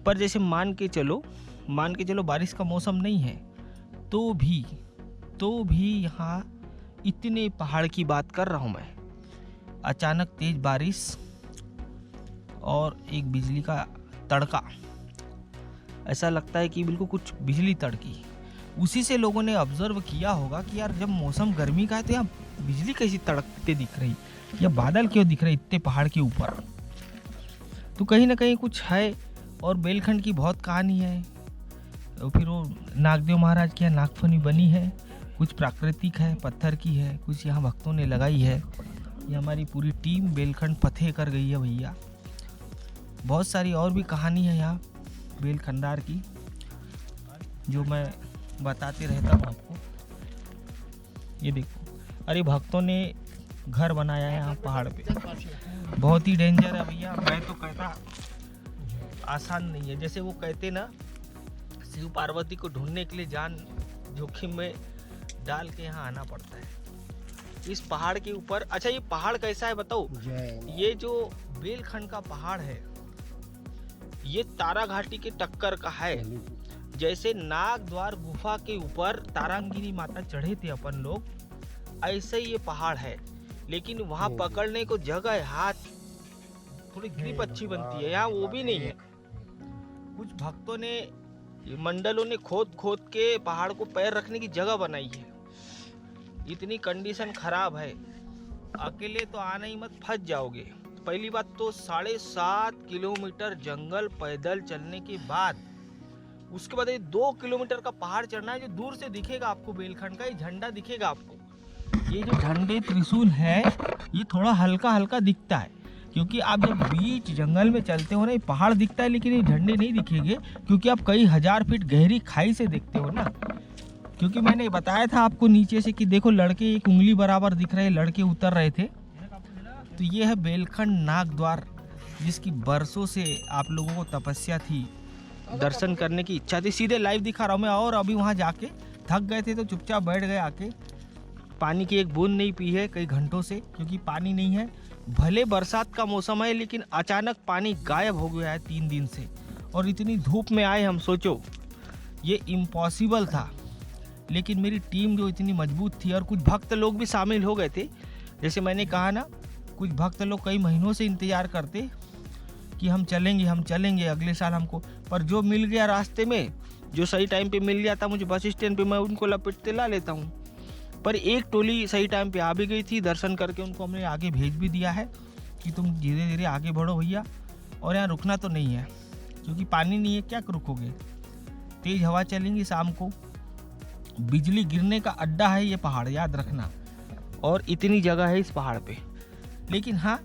पर जैसे मान के चलो बारिश का मौसम नहीं है, तो भी यहाँ इतने पहाड़ की बात कर रहा हूँ मैं, अचानक तेज बारिश और एक बिजली का तड़का, ऐसा लगता है कि बिल्कुल कुछ बिजली तड़की। उसी से लोगों ने ऑब्जर्व किया होगा कि यार जब मौसम गर्मी का है तो यहाँ बिजली कैसी तड़कते दिख रही, या बादल क्यों दिख रहे इतने पहाड़ के ऊपर। तो कहीं ना कहीं कुछ है। और बेलखंड की बहुत कहानी है। और फिर वो नागदेव महाराज की यहाँ नागफनी बनी है, कुछ प्राकृतिक है, पत्थर की है, कुछ यहाँ भक्तों ने लगाई है। ये हमारी पूरी टीम बेलखंड फतेह कर गई है भैया। बहुत सारी और भी कहानी है यहाँ बेलखंडार की, जो मैं बताते रहता हूँ आपको। ये देखो, अरे भक्तों ने घर बनाया है यहाँ पहाड़ पे, बहुत ही डेंजर है भैया। मैं तो कहता आसान नहीं है, जैसे वो कहते ना, शिव पार्वती को ढूंढने के लिए जान जोखिम में डाल के यहाँ आना पड़ता है इस पहाड़ के ऊपर। अच्छा ये पहाड़ कैसा है बताओ? ये जो बेलखंड का पहाड़ है, ये तारा घाटी के टक्कर का है। जैसे नागद्वार गुफा के ऊपर तारांगिनी माता चढ़े थे अपन लोग, ऐसे ही ये पहाड़ है, लेकिन वहाँ पकड़ने को जगह है, हाथ थोड़ी ग्रिप अच्छी बनती है, यहाँ वो भी नहीं है। कुछ भक्तों ने, मंडलों ने खोद के पहाड़ को पैर रखने की जगह बनाई है। इतनी कंडीशन खराब है, अकेले तो आना ही मत, फंस जाओगे। पहली बात तो 7.5 किलोमीटर जंगल पैदल चलने के बाद, उसके बाद ये 2 किलोमीटर का पहाड़ चढ़ना है, जो दूर से दिखेगा आपको बेलखंड का, ये झंडा दिखेगा आपको। ये जो झंडे त्रिशूल है, ये थोड़ा हल्का हल्का दिखता है, क्योंकि आप जब बीच जंगल में चलते हो ना, ये पहाड़ दिखता है लेकिन ये झंडे नहीं दिखेंगे, क्योंकि आप कई हजार फीट गहरी खाई से देखते हो ना। क्योंकि मैंने बताया था आपको नीचे से कि देखो लड़के एक उंगली बराबर दिख रहे, लड़के उतर रहे थे। तो ये है बेलखंड नागद्वार जिसकी बरसों से आप लोगों को तपस्या थी, दर्शन करने की इच्छा थी। सीधे लाइव दिखा रहा हूँ मैं। और अभी वहाँ जाके थक गए थे तो चुपचाप बैठ गए आके। पानी की एक बूंद नहीं पी है कई घंटों से, क्योंकि पानी नहीं है। भले बरसात का मौसम है लेकिन अचानक पानी गायब हो गया है 3 दिन से। और इतनी धूप में आए हम, सोचो ये इम्पॉसिबल था। लेकिन मेरी टीम जो इतनी मजबूत थी और कुछ भक्त लोग भी शामिल हो गए थे। जैसे मैंने कहा ना, कुछ भक्त लोग कई महीनों से इंतज़ार करते कि हम चलेंगे अगले साल हमको। पर जो मिल गया रास्ते में, जो सही टाइम पे मिल गया था मुझे बस स्टैंड पे, मैं उनको लपेटते ला लेता हूँ। पर एक टोली सही टाइम पे आ भी गई थी। दर्शन करके उनको हमने आगे भेज भी दिया है कि तुम धीरे धीरे आगे बढ़ो भैया, और यहाँ रुकना तो नहीं है क्योंकि पानी नहीं है, क्या रुकोगे। तेज़ हवा चलेंगी शाम को, बिजली गिरने का अड्डा है ये पहाड़, याद रखना। और इतनी जगह है इस पहाड़ पे। लेकिन हाँ,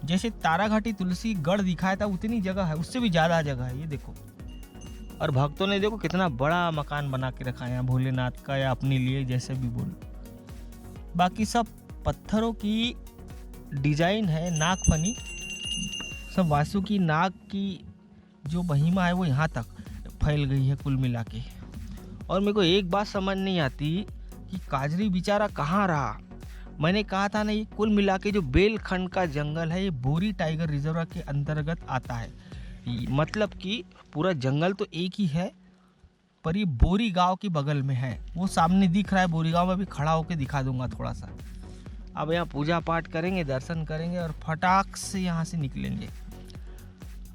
जैसे ताराघाटी तुलसी गढ़ दिखाया था उतनी जगह है, उससे भी ज़्यादा जगह है, ये देखो। और भक्तों ने देखो कितना बड़ा मकान बना के रखा है यहाँ भोलेनाथ का, या अपने लिए, जैसे भी बोलो। बाकी सब पत्थरों की डिजाइन है, नाग फनी सब वासुकी नाग की जो महिमा है वो यहाँ तक फैल गई है कुल मिला के। और मेरे को एक बात समझ नहीं आती कि काजरी बेचारा कहाँ रहा। मैंने कहा था ना, ये कुल मिला के जो बेलखंड का जंगल है ये बोरी टाइगर रिजर्व के अंतर्गत आता है। मतलब कि पूरा जंगल तो एक ही है, पर ये बोरी गांव के बगल में है। वो सामने दिख रहा है बोरी गांव में, भी खड़ा होकर दिखा दूंगा थोड़ा सा। अब यहाँ पूजा पाठ करेंगे, दर्शन करेंगे और फटाक से यहाँ से निकलेंगे।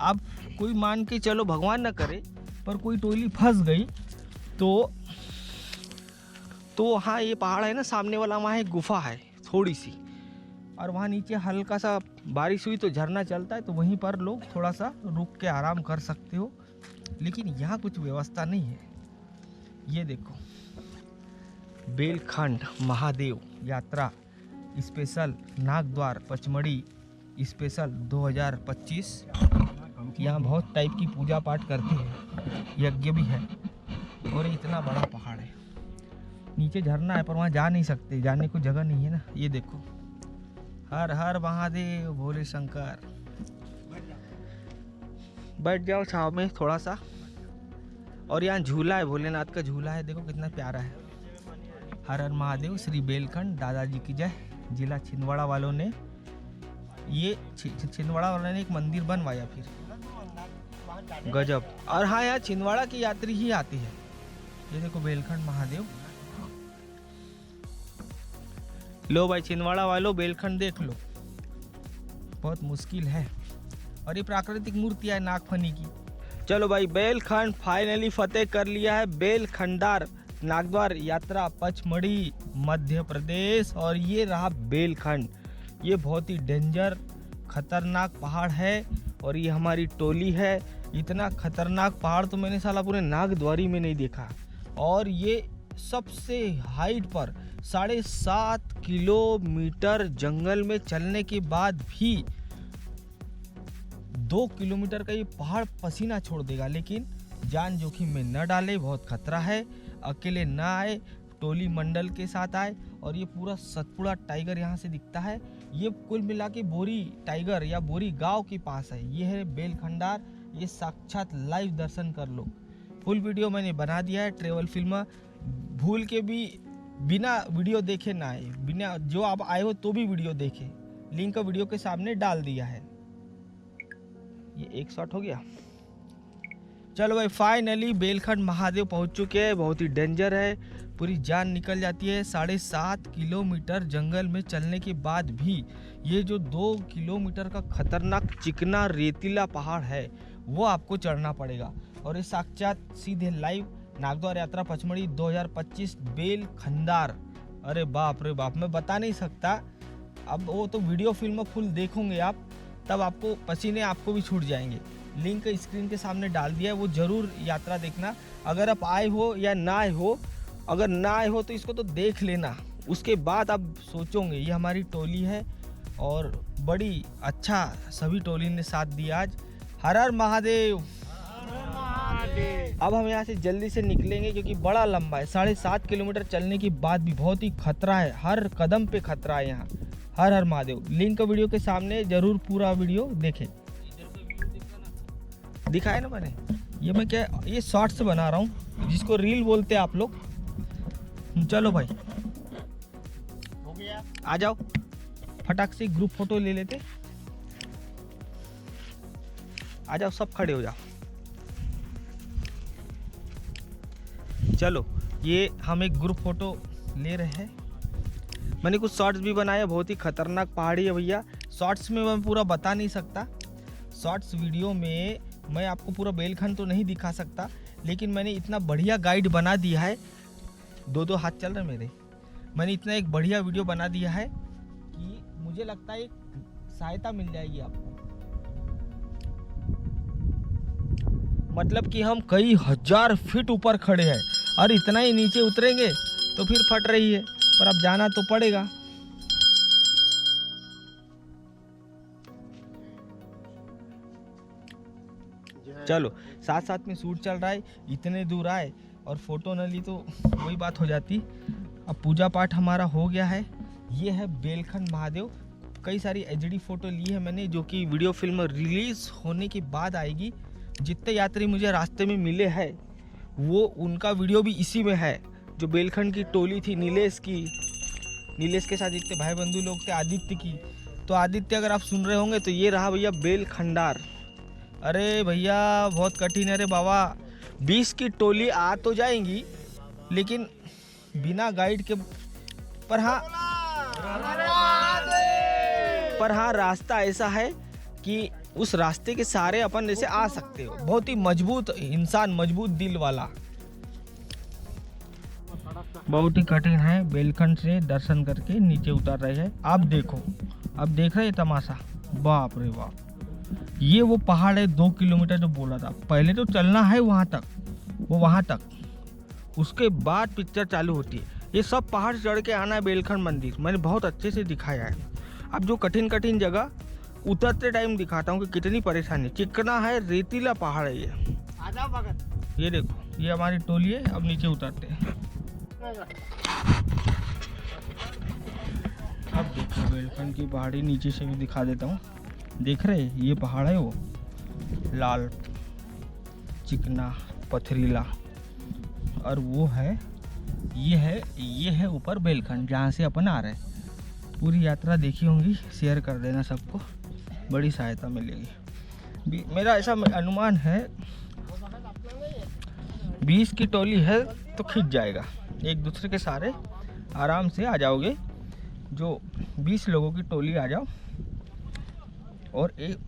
अब कोई मान के चलो, भगवान ना करे, पर कोई टोली फंस गई तो वहाँ ये पहाड़ है ना सामने वाला, वहाँ एक गुफा है थोड़ी सी, और वहाँ नीचे हल्का सा बारिश हुई तो झरना चलता है, तो वहीं पर लोग थोड़ा सा रुक के आराम कर सकते हो। लेकिन यहाँ कुछ व्यवस्था नहीं है। ये देखो, बेलखंड महादेव यात्रा स्पेशल नागद्वार पचमढ़ी स्पेशल 2025। यहाँ बहुत टाइप की पूजा पाठ करते हैं, यज्ञ भी है। और इतना बड़ा पहाड़ है, नीचे झरना है पर वहाँ जा नहीं सकते, जाने को जगह नहीं है ना। ये देखो, हर हर महादेव भोले शंकर। बैठ जाओ छाव में थोड़ा सा। और यहाँ झूला है, भोलेनाथ का झूला है, देखो कितना प्यारा है। हर हर महादेव, श्री बेलखंड दादाजी की जय। जिला छिंदवाड़ा वालों ने ये छिंदवाड़ा वालों ने एक मंदिर बनवाया फिर, गजब। और हाँ, यहाँ छिंदवाड़ा की यात्री ही आती है। ये देखो बेलखंड महादेव। लो भाई छिंदवाड़ा वालों, बेलखंड देख लो, बहुत मुश्किल है। और ये प्राकृतिक मूर्ति है नागफनी की। चलो भाई, बेलखंड फाइनली फतेह कर लिया है। बेलखंडार नागद्वार यात्रा पचमढ़ी मध्य प्रदेश। और ये रहा बेलखंड। ये बहुत ही डेंजर खतरनाक पहाड़ है और ये हमारी टोली है। इतना खतरनाक पहाड़ तो मैंने साला पूरे नागद्वारी में नहीं देखा। और ये सबसे हाइट पर 7.5 किलोमीटर जंगल में चलने के बाद भी 2 किलोमीटर का ये पहाड़ पसीना छोड़ देगा। लेकिन जान जोखिम में न डाले, बहुत खतरा है। अकेले ना आए, टोली मंडल के साथ आए। और ये पूरा सतपुड़ा टाइगर यहाँ से दिखता है। ये कुल मिला के बोरी टाइगर या बोरी गांव के पास है। ये है बेलखंडार। ये साक्षात लाइव दर्शन कर लो। फुल वीडियो मैंने बना दिया है, ट्रेवल फिल्म। भूल के भी बिना वीडियो देखे ना आए, बिना जो आप आए हो तो भी वीडियो देखे। लिंक वीडियो के सामने डाल दिया है। ये एक शॉट हो गया। चलो भाई, फाइनली बेलखंड महादेव पहुंच चुके हैं। बहुत ही डेंजर है, पूरी जान निकल जाती है। 7.5 किलोमीटर जंगल में चलने के बाद भी ये जो 2 किलोमीटर का खतरनाक चिकना रेतीला पहाड़ है वो आपको चढ़ना पड़ेगा। और ये साक्षात सीधे लाइव नागद्वार यात्रा पचमढ़ी 2025 बेलखंडार। अरे बाप रे बाप, मैं बता नहीं सकता। अब वो तो वीडियो फिल्म फुल देखोगे आप, तब आपको पसीने आपको भी छूट जाएंगे। लिंक स्क्रीन के सामने डाल दिया है, वो ज़रूर यात्रा देखना। अगर आप आए हो या ना आए हो, अगर ना आए हो तो इसको तो देख लेना, उसके बाद आप सोचोगे। ये हमारी टोली है और बड़ी अच्छा सभी टोली ने साथ दिया आज। हर हर महादेव। अब हम यहाँ से जल्दी से निकलेंगे क्योंकि बड़ा लंबा है। 7.5 किलोमीटर चलने के बाद भी बहुत ही खतरा है, हर कदम पे खतरा है यहाँ। हर हर महादेव। लिंक वीडियो के सामने जरूर पूरा वीडियो देखें। दिखाया ना मैंने, ये मैं क्या ये शॉर्ट्स बना रहा हूँ जिसको रील बोलते हैं आप लोग। चलो भाई हो गया। आ जाओ, फटाक से ग्रुप फोटो ले लेते। आ जाओ, सब खड़े हो जाओ। चलो, ये हम एक ग्रुप फोटो ले रहे हैं। मैंने कुछ शॉर्ट्स भी बनाए, बहुत ही खतरनाक पहाड़ी है भैया। शॉर्ट्स में मैं पूरा बता नहीं सकता, शॉर्ट्स वीडियो में मैं आपको पूरा बेलखंड तो नहीं दिखा सकता, लेकिन मैंने इतना बढ़िया गाइड बना दिया है। दो हाथ चल रहे मेरे। मैंने इतना एक बढ़िया वीडियो बना दिया है कि मुझे लगता है एक सहायता मिल जाएगी आपको। मतलब कि हम कई हजार फीट ऊपर खड़े हैं और इतना ही नीचे उतरेंगे तो फिर फट रही है, पर अब जाना तो पड़ेगा। चलो, साथ साथ में शूट चल रहा है, इतने दूर आए और फोटो न ली तो वही बात हो जाती। अब पूजा पाठ हमारा हो गया है। ये है बेलखंड महादेव। कई सारी एचडी फोटो ली है मैंने, जो कि वीडियो फिल्म रिलीज होने के बाद आएगी। जितने यात्री मुझे रास्ते में मिले हैं वो उनका वीडियो भी इसी में है। जो बेलखंड की टोली थी नीलेश की, नीलेश के साथ जितने भाई बंधु लोग थे, आदित्य की, तो आदित्य अगर आप सुन रहे होंगे तो ये रहा भैया बेलखंडार। अरे भैया बहुत कठिन है रे बाबा। 20 की टोली आ तो जाएंगी लेकिन बिना गाइड के। पर हाँ रास्ता ऐसा है कि उस रास्ते के सहारे अपन जैसे आ सकते हो। बहुत ही मजबूत इंसान, मजबूत दिल वाला। बहुत ही कठिन है। बेलखंड से दर्शन करके नीचे उतर रहे हैं। आप देखो, अब देख रहे हैं तमाशा। बाप रे बाप, ये वो पहाड़ है 2 किलोमीटर जो बोला था। पहले तो चलना है वहाँ तक, वो वहाँ तक, उसके बाद पिक्चर चालू होती है। ये सब पहाड़ चढ़ के आना है बेलखंड मंदिर। मैंने बहुत अच्छे से दिखाया है। अब जो कठिन कठिन जगह उतरते टाइम दिखाता हूँ कि कितनी परेशानी। चिकना है, रेतीला पहाड़ है ये। आजा भगत। ये देखो, ये हमारी टोली है। अब नीचे उतरते हैं। अब देखो बेलखंड की पहाड़ी नीचे से भी दिखा देता हूँ। देख रहे हैं, ये पहाड़ है वो लाल चिकना पथरीला, और वो है ये है ऊपर बेलखंड जहाँ से अपन आ रहे हैं। पूरी यात्रा देखी होंगी, शेयर कर देना सबको, बड़ी सहायता मिलेगी। मेरा ऐसा अनुमान है 20 की टोली है तो खिंच जाएगा। एक दूसरे के सहारे आराम से आ जाओगे। जो 20 लोगों की टोली आ जाओ और एक